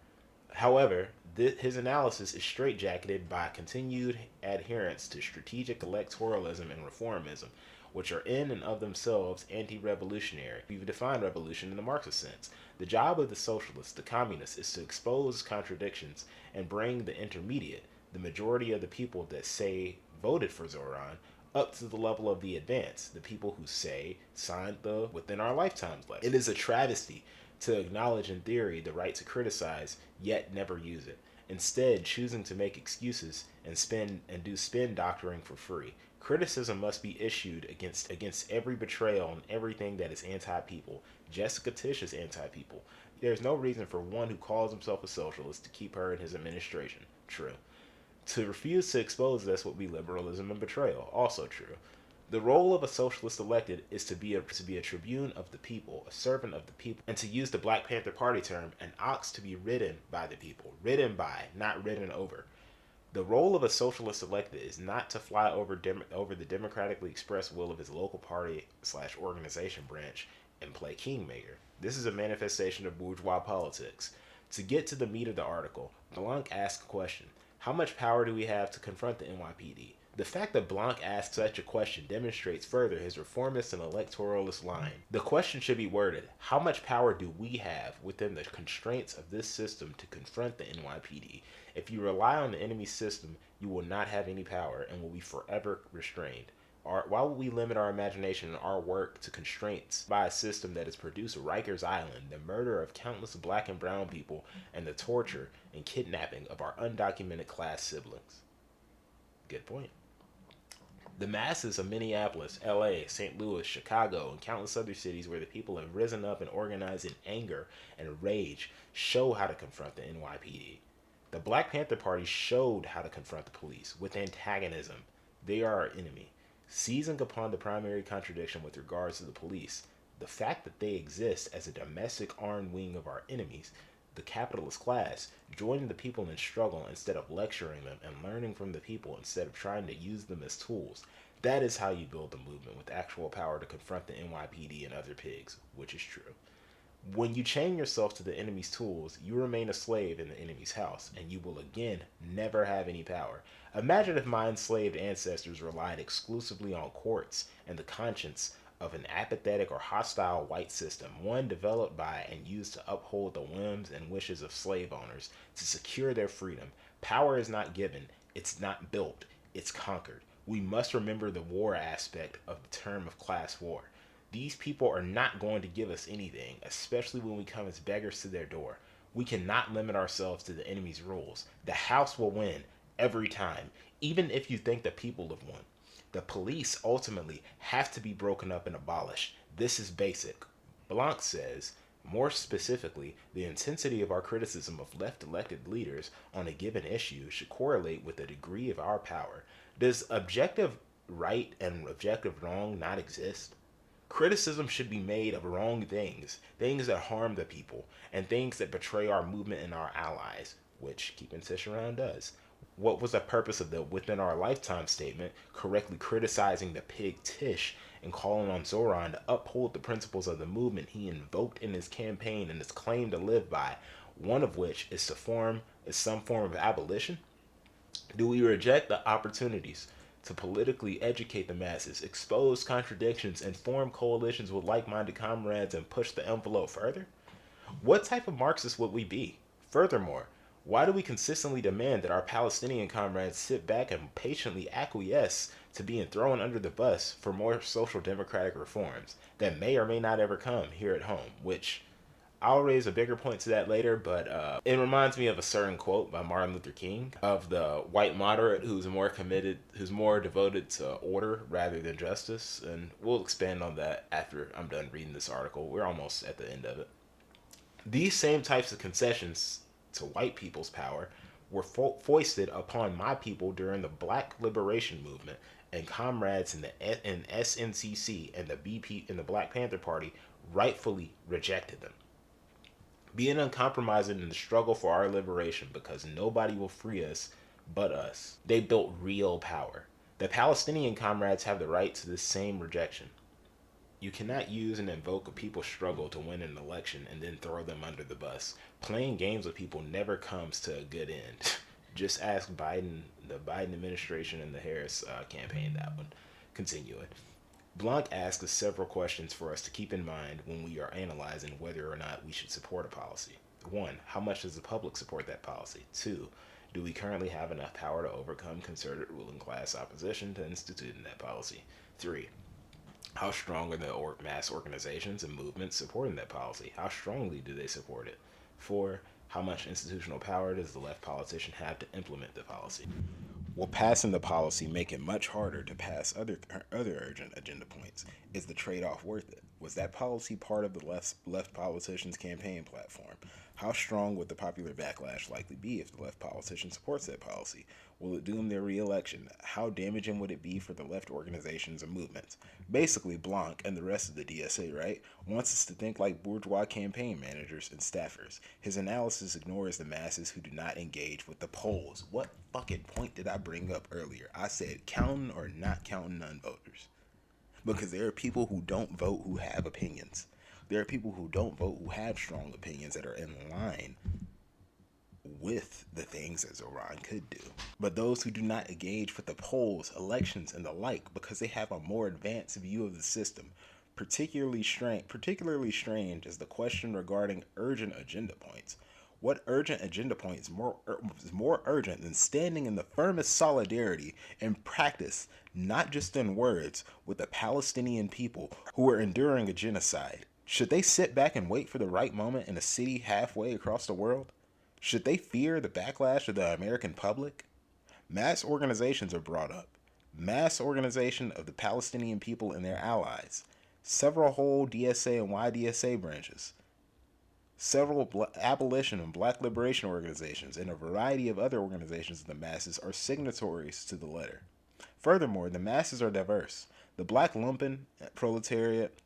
However, his analysis is straitjacketed by continued adherence to strategic electoralism and reformism, which are in and of themselves anti-revolutionary. We've defined revolution in the Marxist sense. The job of the socialists, the communists, is to expose contradictions and bring the intermediate, the majority of the people that say voted for Zoran, up to the level of the advance, the people who say signed the within our lifetimes letter. It is a travesty to acknowledge in theory the right to criticize, yet never use it, instead choosing to make excuses and do spin doctoring for free. Criticism must be issued against every betrayal and everything that is anti-people. Jessica Tish is anti-people. There's no reason for one who calls himself a socialist to keep her in his administration. True. To refuse to expose this would be liberalism and betrayal. Also true. The role of a socialist elected is to be a tribune of the people, a servant of the people, and to use the Black Panther Party term, an ox to be ridden by the people. Ridden by, not ridden over. The role of a socialist elected is not to fly over the democratically expressed will of his local party/organization branch and play kingmaker. This is a manifestation of bourgeois politics. To get to the meat of the article, Blanc asks a question: how much power do we have to confront the NYPD? The fact that Blanc asked such a question demonstrates further his reformist and electoralist line. The question should be worded: how much power do we have within the constraints of this system to confront the NYPD? If you rely on the enemy system, you will not have any power and will be forever restrained. Why would we limit our imagination and our work to constraints by a system that has produced Rikers Island, the murder of countless black and brown people, and the torture and kidnapping of our undocumented class siblings? Good point. The masses of Minneapolis, LA, St. Louis, Chicago, and countless other cities where the people have risen up and organized in anger and rage show how to confront the NYPD. The Black Panther Party showed how to confront the police with antagonism. They are our enemy. Seizing upon the primary contradiction with regards to the police, the fact that they exist as a domestic armed wing of our enemies, the capitalist class, joining the people in struggle instead of lecturing them and learning from the people instead of trying to use them as tools. That is how you build a movement with actual power to confront the NYPD and other pigs, which is true. When you chain yourself to the enemy's tools, you remain a slave in the enemy's house, and you will again never have any power. Imagine if my enslaved ancestors relied exclusively on courts and the conscience of an apathetic or hostile white system, one developed by and used to uphold the whims and wishes of slave owners to secure their freedom. Power is not given, it's not built, it's conquered. We must remember the war aspect of the term of class war. These people are not going to give us anything, especially when we come as beggars to their door. We cannot limit ourselves to the enemy's rules. The house will win every time, even if you think the people have won. The police ultimately have to be broken up and abolished. This is basic. Blanc says, more specifically, the intensity of our criticism of left-elected leaders on a given issue should correlate with the degree of our power. Does objective right and objective wrong not exist? Criticism should be made of wrong things, things that harm the people, and things that betray our movement and our allies, which Keeping Tish Around does. What was the purpose of the within our lifetime statement, correctly criticizing the pig Tish and calling on Zoran to uphold the principles of the movement he invoked in his campaign and his claim to live by, one of which is some form of abolition? Do we reject the opportunities to politically educate the masses, expose contradictions, and form coalitions with like-minded comrades and push the envelope further? What type of Marxist would we be? Furthermore, why do we consistently demand that our Palestinian comrades sit back and patiently acquiesce to being thrown under the bus for more social democratic reforms that may or may not ever come here at home, which I'll raise a bigger point to that later, but it reminds me of a certain quote by Martin Luther King of the white moderate who's more devoted to order rather than justice, and we'll expand on that after I'm done reading this article. We're almost at the end of it. These same types of concessions to white people's power were foisted upon my people during the Black Liberation Movement, and comrades in SNCC and the BP and the Black Panther Party rightfully rejected them. Being uncompromising in the struggle for our liberation, because nobody will free us but us. They built real power. The Palestinian comrades have the right to this same rejection. You cannot use and invoke a people's struggle to win an election and then throw them under the bus. Playing games with people never comes to a good end. Just ask Biden, the Biden administration, and the Harris campaign that one. Continuing. Blanc asks us several questions for us to keep in mind when we are analyzing whether or not we should support a policy. 1. How much does the public support that policy? 2. Do we currently have enough power to overcome concerted ruling class opposition to instituting that policy? 3. How strong are the mass organizations and movements supporting that policy? How strongly do they support it? 4. How much institutional power does the left politician have to implement the policy? Will passing the policy make it much harder to pass other urgent agenda points? Is the trade-off worth it? Was that policy part of the left politician's campaign platform? How strong would the popular backlash likely be if the left politician supports that policy? Will it doom their re-election? How damaging would it be for the left organizations and movements? Basically, Blanc and the rest of the DSA, right, wants us to think like bourgeois campaign managers and staffers. His analysis ignores the masses who do not engage with the polls. What fucking point did I bring up earlier? I said counting or not counting non-voters. Because there are people who don't vote who have opinions. There are people who don't vote who have strong opinions that are in line with the things that Zoran could do. But those who do not engage with the polls, elections, and the like because they have a more advanced view of the system. Particularly strange is the question regarding urgent agenda points. What urgent agenda point is more urgent than standing in the firmest solidarity in practice, not just in words, with the Palestinian people who are enduring a genocide? Should they sit back and wait for the right moment in a city halfway across the world? Should they fear the backlash of the American public? Mass organizations are brought up. Mass organization of the Palestinian people and their allies. Several whole DSA and YDSA branches. Several abolition and black liberation organizations and a variety of other organizations of the masses are signatories to the letter. Furthermore, the masses are diverse. The black lumpen proletariat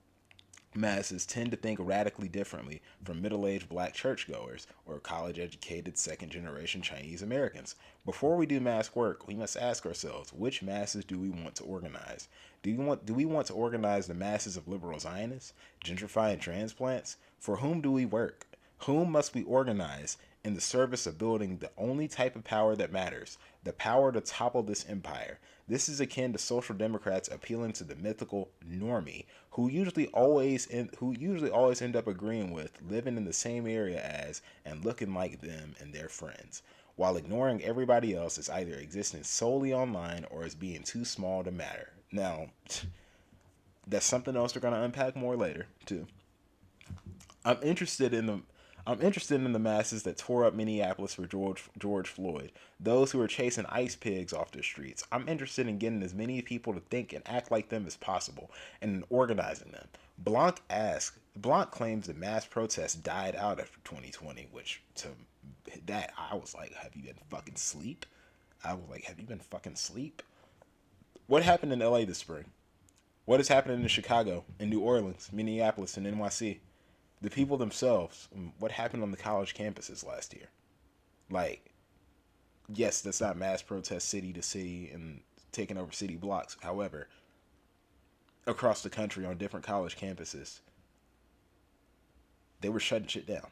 masses tend to think radically differently from middle-aged black churchgoers or college-educated second-generation Chinese Americans. Before we do mass work, we must ask ourselves, which masses do we want to organize? Do we want to organize the masses of liberal Zionists, gentrifying transplants? For whom do we work? Whom must we organize in the service of building the only type of power that matters, the power to topple this empire? This is akin to social democrats appealing to the mythical normie, who usually always end up agreeing with, living in the same area as, and looking like them and their friends, while ignoring everybody else as either existing solely online or as being too small to matter. Now, that's something else we're going to unpack more later, too. I'm interested in the masses that tore up Minneapolis for George Floyd, those who are chasing ice pigs off the streets. I'm interested in getting as many people to think and act like them as possible and in organizing them. Blanc claims the mass protests died out after 2020, which to that I was like, have you been fucking sleep? What happened in LA this spring? What is happening in Chicago, in New Orleans, Minneapolis, and NYC? The people themselves, what happened on the college campuses last year? Like, yes, that's not mass protest city to city and taking over city blocks. However, across the country on different college campuses, they were shutting shit down.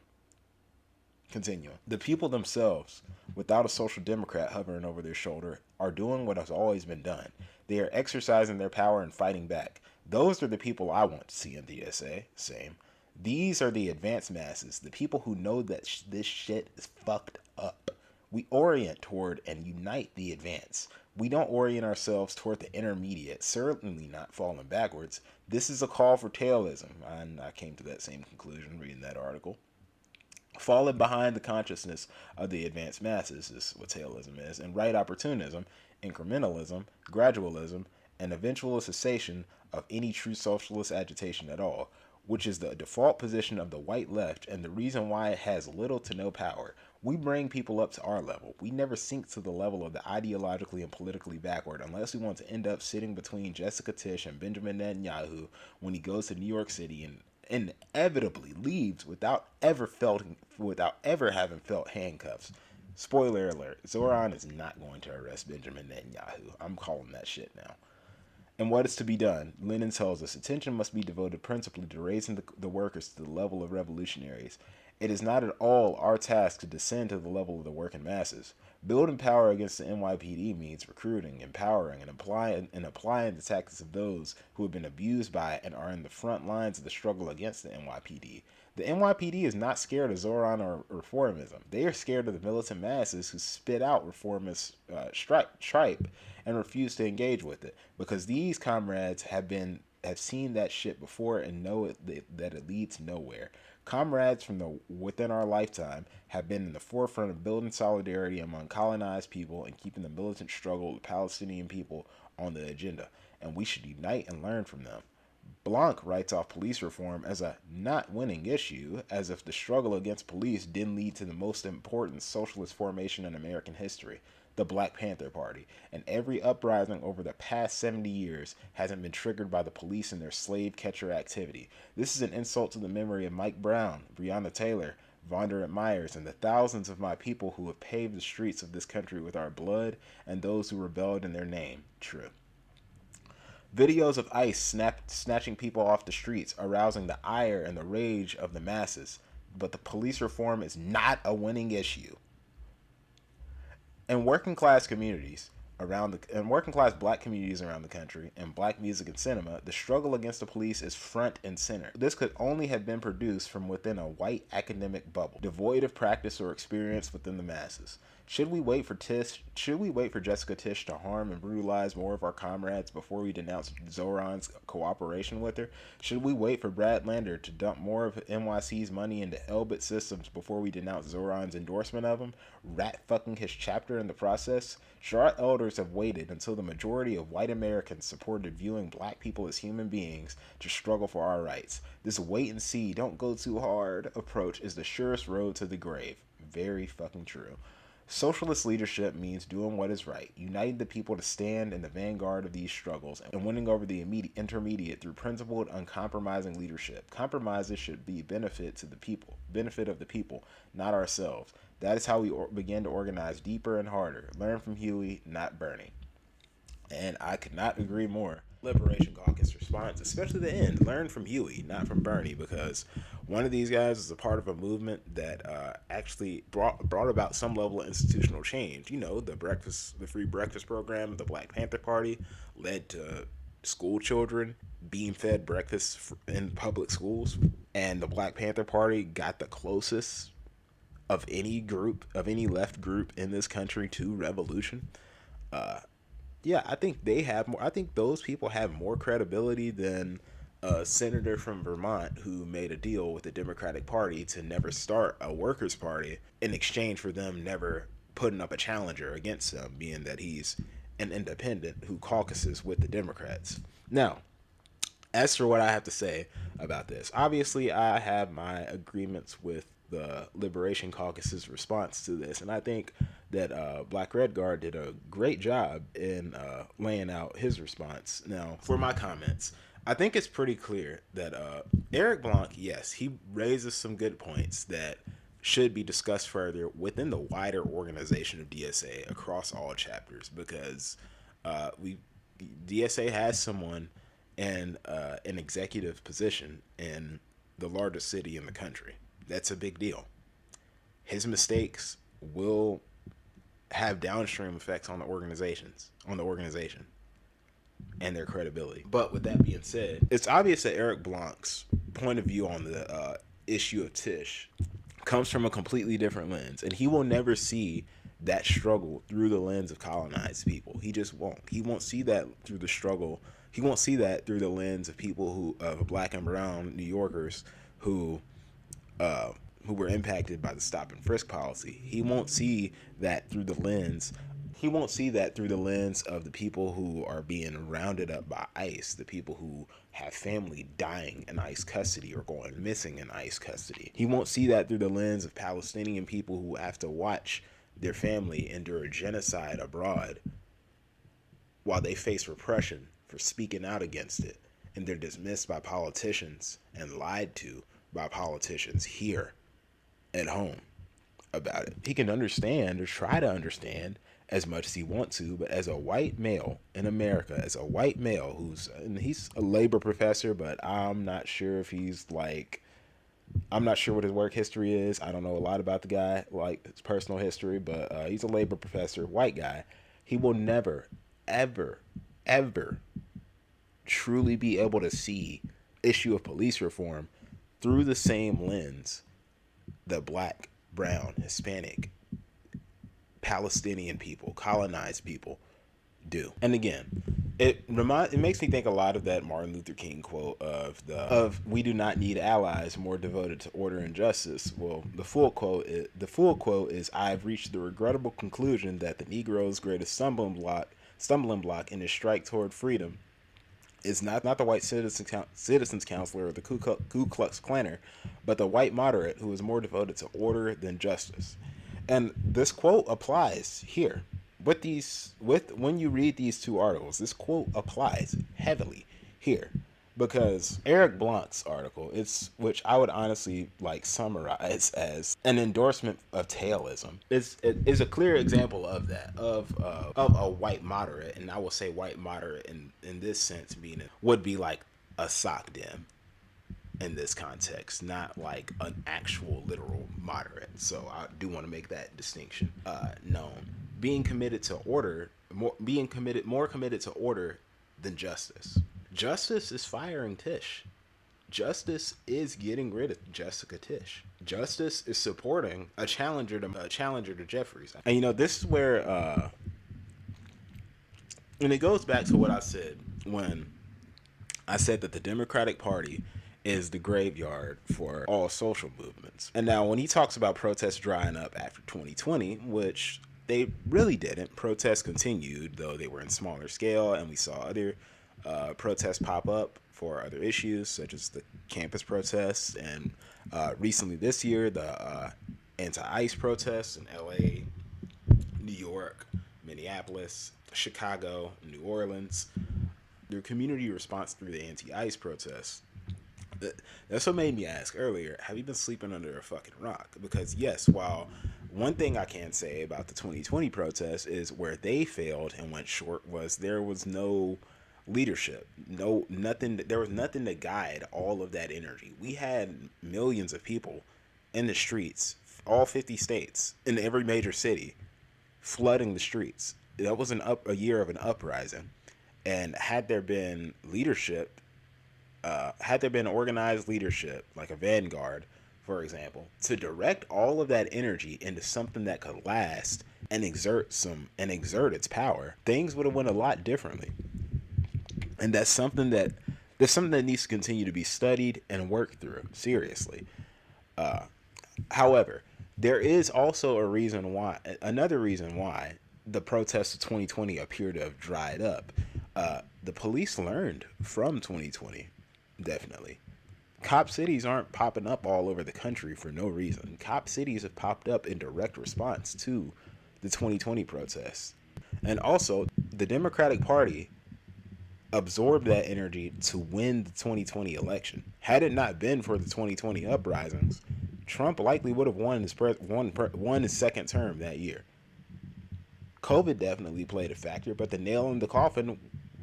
Continuing. The people themselves, without a social democrat hovering over their shoulder, are doing what has always been done. They are exercising their power and fighting back. Those are the people I want to see in DSA. Same. These are the advanced masses, the people who know that this shit is fucked up. We orient toward and unite the advance. We don't orient ourselves toward the intermediate, certainly not falling backwards. This is a call for tailism, and I came to that same conclusion reading that article. Falling behind the consciousness of the advanced masses is what tailism is, and right opportunism, incrementalism, gradualism, and eventual cessation of any true socialist agitation at all, which is the default position of the white left and the reason why it has little to no power. We bring people up to our level. We never sink to the level of the ideologically and politically backward unless we want to end up sitting between Jessica Tisch and Benjamin Netanyahu when he goes to New York City and inevitably leaves without ever having felt handcuffs. Spoiler alert, Zoran is not going to arrest Benjamin Netanyahu. I'm calling that shit now. And what is to be done? Lenin tells us attention must be devoted principally to raising the workers to the level of revolutionaries. It is not at all our task to descend to the level of the working masses. Building power against the NYPD means recruiting, empowering, and applying the tactics of those who have been abused by and are in the front lines of the struggle against the NYPD. The NYPD is not scared of Zoran or reformism. They are scared of the militant masses who spit out reformist tripe and refuse to engage with it, because these comrades have seen that shit before and know that it leads nowhere. Comrades from within our lifetime have been in the forefront of building solidarity among colonized people and keeping the militant struggle of the Palestinian people on the agenda, and we should unite and learn from them. Blanc writes off police reform as a not winning issue, as if the struggle against police didn't lead to the most important socialist formation in American history, the Black Panther Party, and every uprising over the past 70 years hasn't been triggered by the police and their slave catcher activity. This is an insult to the memory of Mike Brown, Breonna Taylor, Vonda Myers, and the thousands of my people who have paved the streets of this country with our blood and those who rebelled in their name. True. Videos of ICE snatching people off the streets, arousing the ire and the rage of the masses. But the police reform is not a winning issue. In working class communities working class black communities around the country, and black music and cinema, the struggle against the police is front and center. This could only have been produced from within a white academic bubble, devoid of practice or experience within the masses. Should we wait for Jessica Tisch to harm and brutalize more of our comrades before we denounce Zoran's cooperation with her? Should we wait for Brad Lander to dump more of NYC's money into Elbit systems before we denounce Zoran's endorsement of him, rat fucking his chapter in the process? Should our elders have waited until the majority of white Americans supported viewing black people as human beings to struggle for our rights? This wait and see, don't go too hard approach is the surest road to the grave. Very fucking true. Socialist leadership means doing what is right, uniting the people to stand in the vanguard of these struggles, and winning over the intermediate through principled, uncompromising leadership. Compromises should be benefit of the people, not ourselves. That is how we begin to organize deeper and harder. Learn from Huey, not Bernie. And I could not agree more. Liberation Caucus response, especially the end. Learn from Huey, not from Bernie, because one of these guys is a part of a movement that actually brought about some level of institutional change. You know, the free breakfast program, the Black Panther Party led to school children being fed breakfast in public schools, and the Black Panther Party got the closest of any left group in this country to revolution. Yeah, I think they have more. I think those people have more credibility than a senator from Vermont who made a deal with the Democratic Party to never start a workers' party in exchange for them never putting up a challenger against him, being that he's an independent who caucuses with the Democrats. Now, as for what I have to say about this, obviously I have my agreements with the Liberation Caucus's response to this, and I think that Black Red Guard did a great job in laying out his response. Now, for my comments, I think it's pretty clear that Eric Blanc, yes, he raises some good points that should be discussed further within the wider organization of DSA across all chapters, because DSA has someone in an executive position in the largest city in the country. That's a big deal. His mistakes will have downstream effects on the organization and their credibility. But with that being said, it's obvious that Eric Blanc's point of view on the issue of Tisch comes from a completely different lens, and he will never see that struggle through the lens of colonized people. He just won't. He won't see that through the struggle. He won't see that through the lens of people of black and brown New Yorkers who were impacted by the stop and frisk policy. He won't see that through the lens. He won't see that through the lens of the people who are being rounded up by ICE, the people who have family dying in ICE custody or going missing in ICE custody. He won't see that through the lens of Palestinian people who have to watch their family endure genocide abroad while they face repression for speaking out against it, and they're dismissed by politicians and lied to by politicians here at home about it. He can understand or try to understand as much as he wants to, but as a white male in America, as a white male he's a labor professor, but I'm not sure what his work history is. I don't know a lot about the guy, like his personal history, but he's a labor professor, white guy. He will never, ever, ever truly be able to see issue of police reform through the same lens that black, brown, Hispanic, Palestinian people, colonized people do. And again, it makes me think a lot of that Martin Luther King quote of "We do not need allies more devoted to order and justice." Well, the full quote is "I've reached the regrettable conclusion that the Negro's greatest stumbling block in his strike toward freedom It's not the white citizens counselor or the Ku Klux Klaner, but the white moderate who is more devoted to order than justice. And this quote applies here. With when you read these two articles, this quote applies heavily here because Eric Blanc's article, it's which I would honestly like summarize as an endorsement of tailism, is a clear example of that of a white moderate, and I will say white moderate in this sense meaning would be like a sock dem in this context, not like an actual literal moderate. So I do want to make that distinction known. Being committed to order, more committed to order than justice. Justice is firing Tish. Justice is getting rid of Jessica Tish. Justice is supporting a challenger to Jeffries. And this is where and it goes back to what I said when I said that the Democratic Party is the graveyard for all social movements. And now when he talks about protests drying up after 2020, which they really didn't, protests continued, though they were in smaller scale, and we saw other protests pop up for other issues, such as the campus protests, and recently this year, the anti-ICE protests in LA, New York, Minneapolis, Chicago, New Orleans. Their community response through the anti-ICE protests. That's what made me ask earlier, have you been sleeping under a fucking rock? Because yes, while one thing I can say about the 2020 protests is where they failed and went short was there was no leadership, there was nothing to guide all of that energy. We had millions of people in the streets, all 50 states, in every major city, flooding the streets. That was a year of an uprising. And had there been leadership, had there been organized leadership, like a vanguard, for example, to direct all of that energy into something that could last and exert its power, things would have went a lot differently. And there's something that needs to continue to be studied and worked through seriously. However, there is also another reason why the protests of 2020 appear to have dried up. The police learned from 2020, definitely. Cop cities aren't popping up all over the country for no reason. Cop cities have popped up in direct response to the 2020 protests. And also, the Democratic Party absorbed that energy to win the 2020 election. Had it not been for the 2020 uprisings, Trump likely would have won his second term that year. COVID definitely played a factor, but the nail in the coffin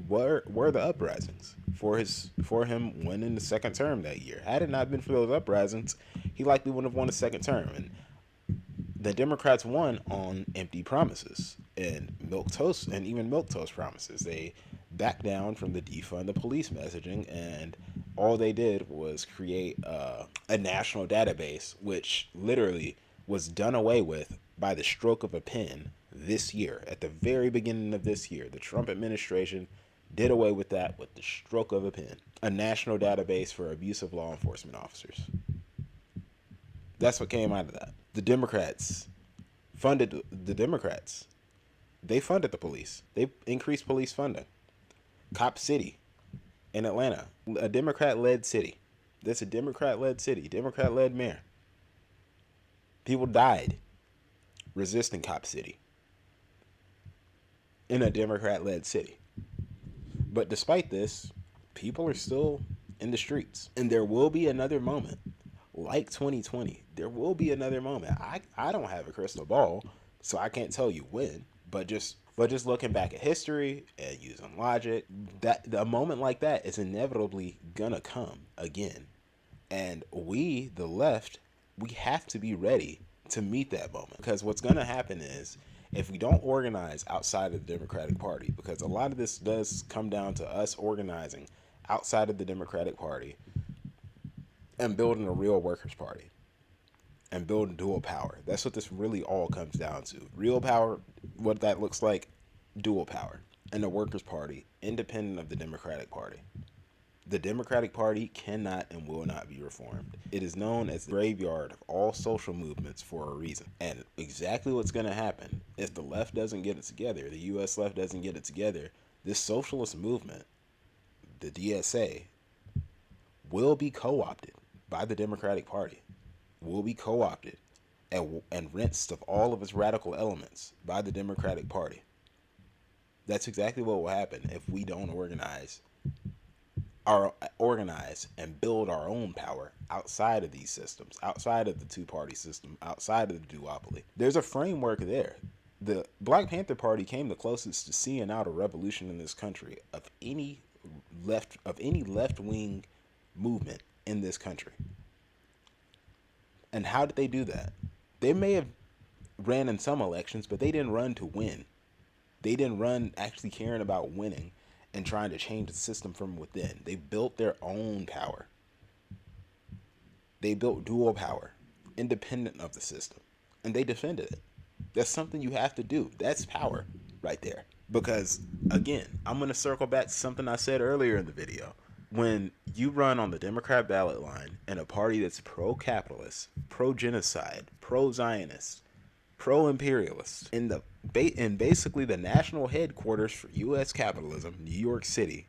were the uprisings for him winning the second term that year. Had it not been for those uprisings, he likely wouldn't have won a second term. And the Democrats won on empty promises and milquetoast promises. They backed down from the defund the police messaging, and all they did was create a national database, which literally was done away with by the stroke of a pen this year. At the very beginning of this year, the Trump administration did away with that with the stroke of a pen. A national database for abusive law enforcement officers. That's what came out of that. The Democrats funded the Democrats. They funded the police. They increased police funding. Cop City in Atlanta, a Democrat-led city. That's a Democrat-led city, Democrat-led mayor. People died resisting Cop City in a Democrat-led city. But despite this, people are still in the streets. And there will be another moment, like 2020. There will be another moment. I don't have a crystal ball, so I can't tell you when. But just looking back at history and using logic, that a moment like that is inevitably gonna come again. And we, the left, we have to be ready to meet that moment. Because what's gonna happen is, if we don't organize outside of the Democratic Party, because a lot of this does come down to us organizing outside of the Democratic Party and building a real workers' party and building dual power. That's what this really all comes down to. Real power, what that looks like, dual power, and the workers' party, independent of the Democratic Party. The Democratic Party cannot and will not be reformed. It is known as the graveyard of all social movements for a reason. And exactly what's going to happen if the left doesn't get it together, the U.S. left doesn't get it together, this socialist movement, the DSA will be co-opted by the Democratic Party, will be co-opted and rinsed of all of its radical elements by the Democratic Party. That's exactly what will happen if we don't organize and build our own power outside of these systems, outside of the two-party system, outside of the duopoly. There's a framework there. The Black Panther Party came the closest to seeing out a revolution in this country of any left-wing movement in this country. And how did they do that? They may have ran in some elections, but they didn't run to win. They didn't run actually caring about winning and trying to change the system from within. They built their own power. They built dual power, independent of the system, and they defended it. That's something you have to do. That's power right there. Because, again, I'm going to circle back to something I said earlier in the video. When you run on the Democrat ballot line in a party that's pro-capitalist, pro-genocide, pro-Zionist, pro-imperialist, in basically the national headquarters for U.S. capitalism, New York City,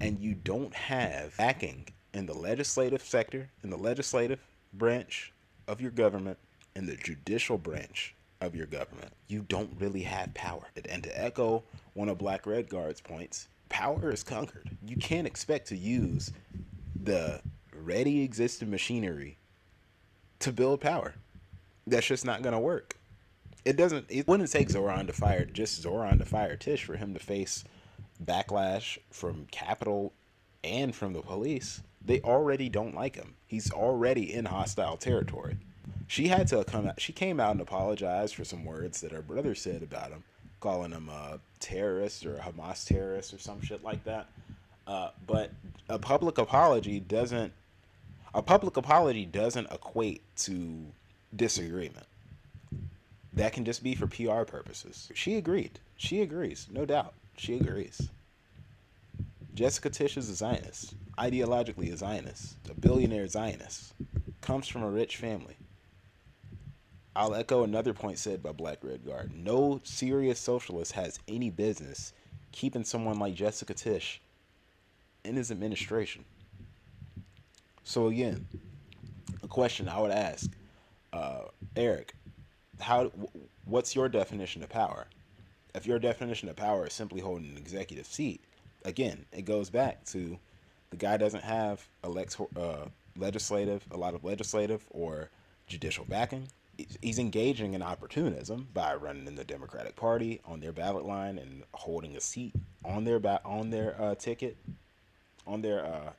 and you don't have backing in the legislative sector, in the legislative branch of your government, in the judicial branch of your government, you don't really have power. And to echo one of Black Red Guard's points, power is conquered. You can't expect to use the ready existing machinery to build power. That's just not going to work. It wouldn't take Zoran to fire Tish for him to face backlash from Capitol and from the police. They already don't like him. He's already in hostile territory. She came out and apologized for some words that her brother said about him, calling him a terrorist or a Hamas terrorist or some shit like that. But a public apology doesn't equate to disagreement. That can just be for PR purposes. She agrees, no doubt. She agrees. Jessica Tish is a Zionist, ideologically a Zionist, a billionaire Zionist, comes from a rich family. I'll echo another point said by Black Red Guard. No serious socialist has any business keeping someone like Jessica Tish in his administration. So again, a question I would ask, Eric, what's your definition of power? If your definition of power is simply holding an executive seat, again, it goes back to the guy doesn't have a lot of legislative or judicial backing. He's engaging in opportunism by running in the Democratic Party on their ballot line and holding a seat on their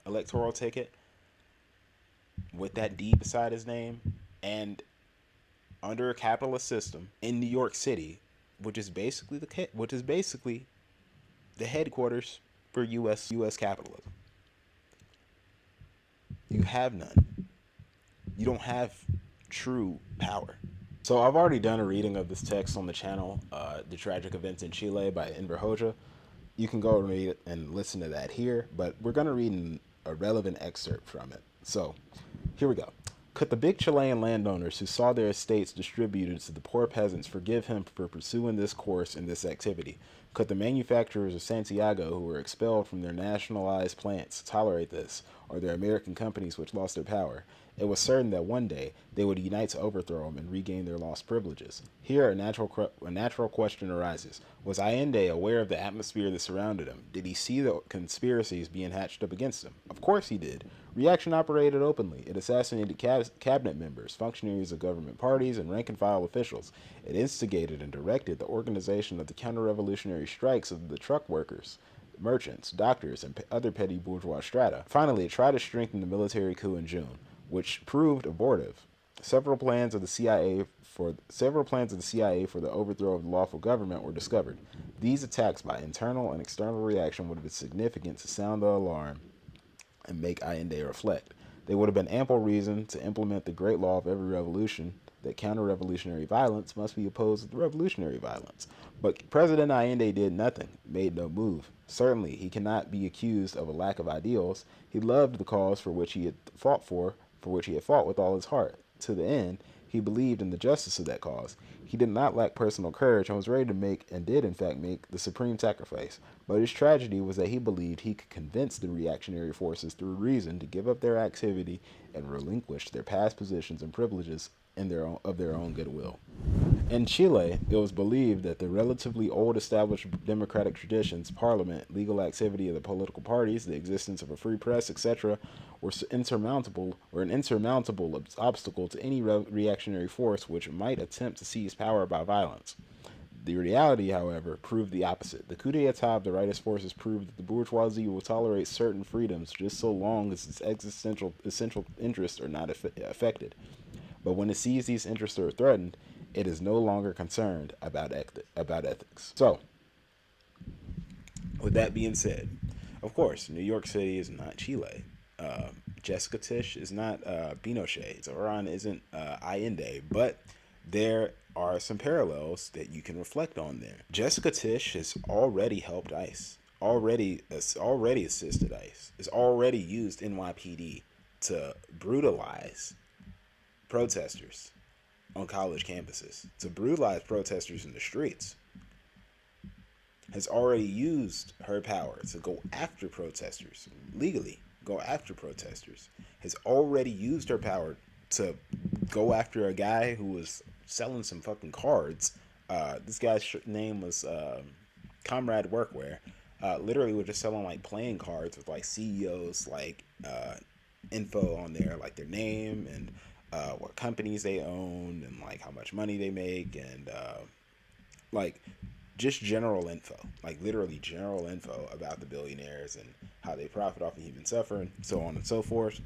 electoral ticket with that D beside his name, and under a capitalist system in New York City, which is basically the headquarters for U.S. capitalism. You have none. You don't have true power. So I've already done a reading of this text on the channel, The Tragic Events in Chile by Enver Hoxha. You can go read it and listen to that here, but we're going to read a relevant excerpt from it. So here we go. Could the big Chilean landowners who saw their estates distributed to the poor peasants forgive him for pursuing this course and this activity? Could the manufacturers of Santiago who were expelled from their nationalized plants tolerate this, or their American companies which lost their power? It was certain that one day they would unite to overthrow him and regain their lost privileges. Here, a natural question arises. Was Allende aware of the atmosphere that surrounded him? Did he see the conspiracies being hatched up against him? Of course he did. Reaction operated openly. It assassinated cabinet members, functionaries of government parties, and rank-and-file officials. It instigated and directed the organization of the counter-revolutionary strikes of the truck workers, merchants, doctors, and other petty bourgeois strata. Finally, it tried to strengthen the military coup in June, which proved abortive. Several plans of the CIA for the overthrow of the lawful government were discovered. These attacks by internal and external reaction would have been significant to sound the alarm and make Allende reflect. They would have been ample reason to implement the great law of every revolution, that counter-revolutionary violence must be opposed with revolutionary violence. But President Allende did nothing, made no move. Certainly, he cannot be accused of a lack of ideals. He loved the cause for which he had fought with all his heart. To the end, He believed in the justice of that cause. He did not lack personal courage and was ready to make, and did in fact make, the supreme sacrifice. But his tragedy was that he believed he could convince the reactionary forces through reason to give up their activity and relinquish their past positions and privileges in their own goodwill. In Chile, it was believed that the relatively old established democratic traditions, parliament, legal activity of the political parties, the existence of a free press, etc., were an insurmountable obstacle to any reactionary force which might attempt to seize power by violence. The reality, however, proved the opposite. The coup d'etat of the rightist forces proved that the bourgeoisie will tolerate certain freedoms just so long as its essential interests are not affected. But when it sees these interests are threatened, it is no longer concerned about ethics. So, with that being said, of course, New York City is not Chile. Jessica Tish is not Pinochet. Zoran isn't Allende, but there are some parallels that you can reflect on there. Jessica Tish has already helped ICE, already assisted ICE, has already used NYPD to brutalize protesters on college campuses, to brutalize protesters in the streets, has already used her power to go after protesters, legally go after protesters, has already used her power to go after a guy who was selling some fucking cards. This guy's name was Comrade Workwear. Literally was just selling like playing cards with like CEOs, like info on there, like their name and what companies they own and like how much money they make and like just general info, like literally general info about the billionaires and how they profit off of human suffering, so on and so forth,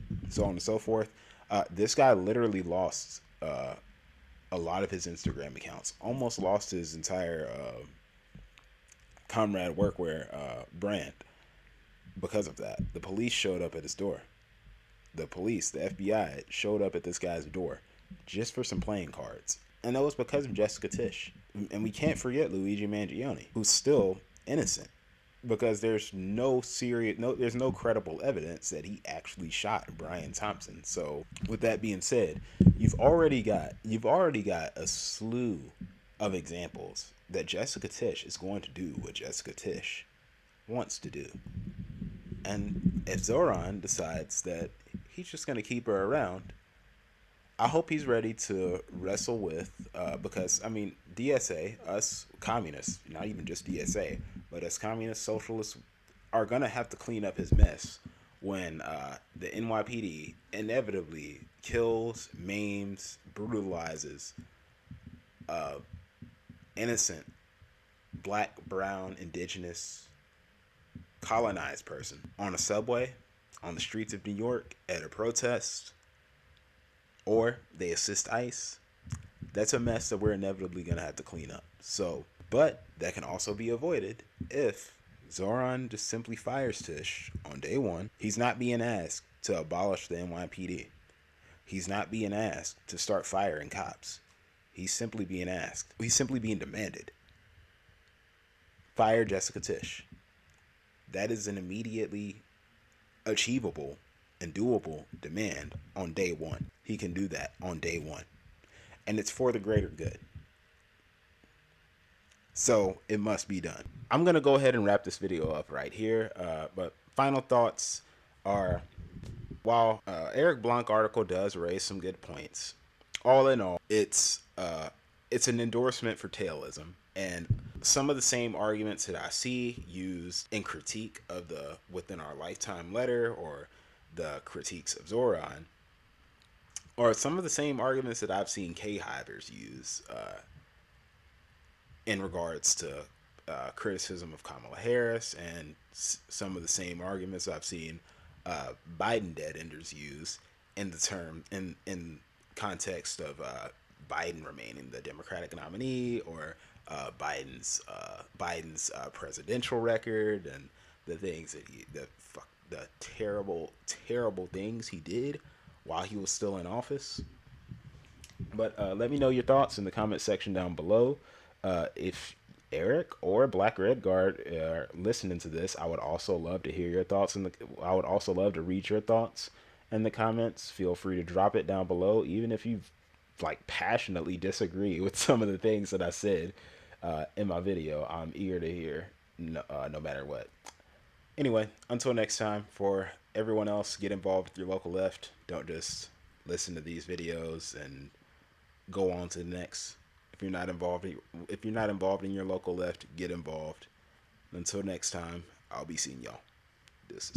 This guy literally lost a lot of his Instagram accounts, almost lost his entire Comrade Workwear brand because of that. The police showed up at his door. The FBI showed up at this guy's door just for some playing cards. And that was because of Jessica Tish. And we can't forget Luigi Mangione, who's still innocent because there's no credible evidence that he actually shot Brian Thompson. So with that being said, you've already got a slew of examples that Jessica Tish is going to do what Jessica Tish wants to do. And if Zoran decides that he's just going to keep her around, I hope he's ready to wrestle with, because, I mean, DSA, us communists, not even just DSA, but us communist socialists are going to have to clean up his mess when the NYPD inevitably kills, maims, brutalizes innocent black, brown, indigenous, colonized person on a subway, on the streets of New York, at a protest, or they assist ICE. That's a mess that we're inevitably going to have to clean up. So, but that can also be avoided if Zoran just simply fires Tish on day one. He's not being asked to abolish the NYPD. He's not being asked to start firing cops. He's simply being demanded. Fire Jessica Tish. That is an immediately achievable and doable demand on day one. He can do that on day one. And it's for the greater good. So it must be done. I'm going to go ahead and wrap this video up right here. But final thoughts are, while Eric Blanc article does raise some good points, all in all, it's an endorsement for tailism. And some of the same arguments that I see used in critique of the Within Our Lifetime letter or the critiques of Zoran, or some of the same arguments that I've seen K-Hivers use in regards to criticism of Kamala Harris, and some of the same arguments I've seen Biden dead-enders use in the term in context of Biden remaining the Democratic nominee, or Biden's presidential record, and the things that the terrible things he did while he was still in office. But let me know your thoughts in the comment section down below. If Eric or Black Red Guard are listening to this, I would also love to hear your thoughts. I would also love to read your thoughts in the comments. Feel free to drop it down below, even if you've like passionately disagree with some of the things that I said in my video, I'm eager to hear no matter what. Anyway, until next time, for everyone else, get involved with your local left. Don't just listen to these videos and go on to the next. If you're not involved in your local left, get involved. Until next time, I'll be seeing y'all. This is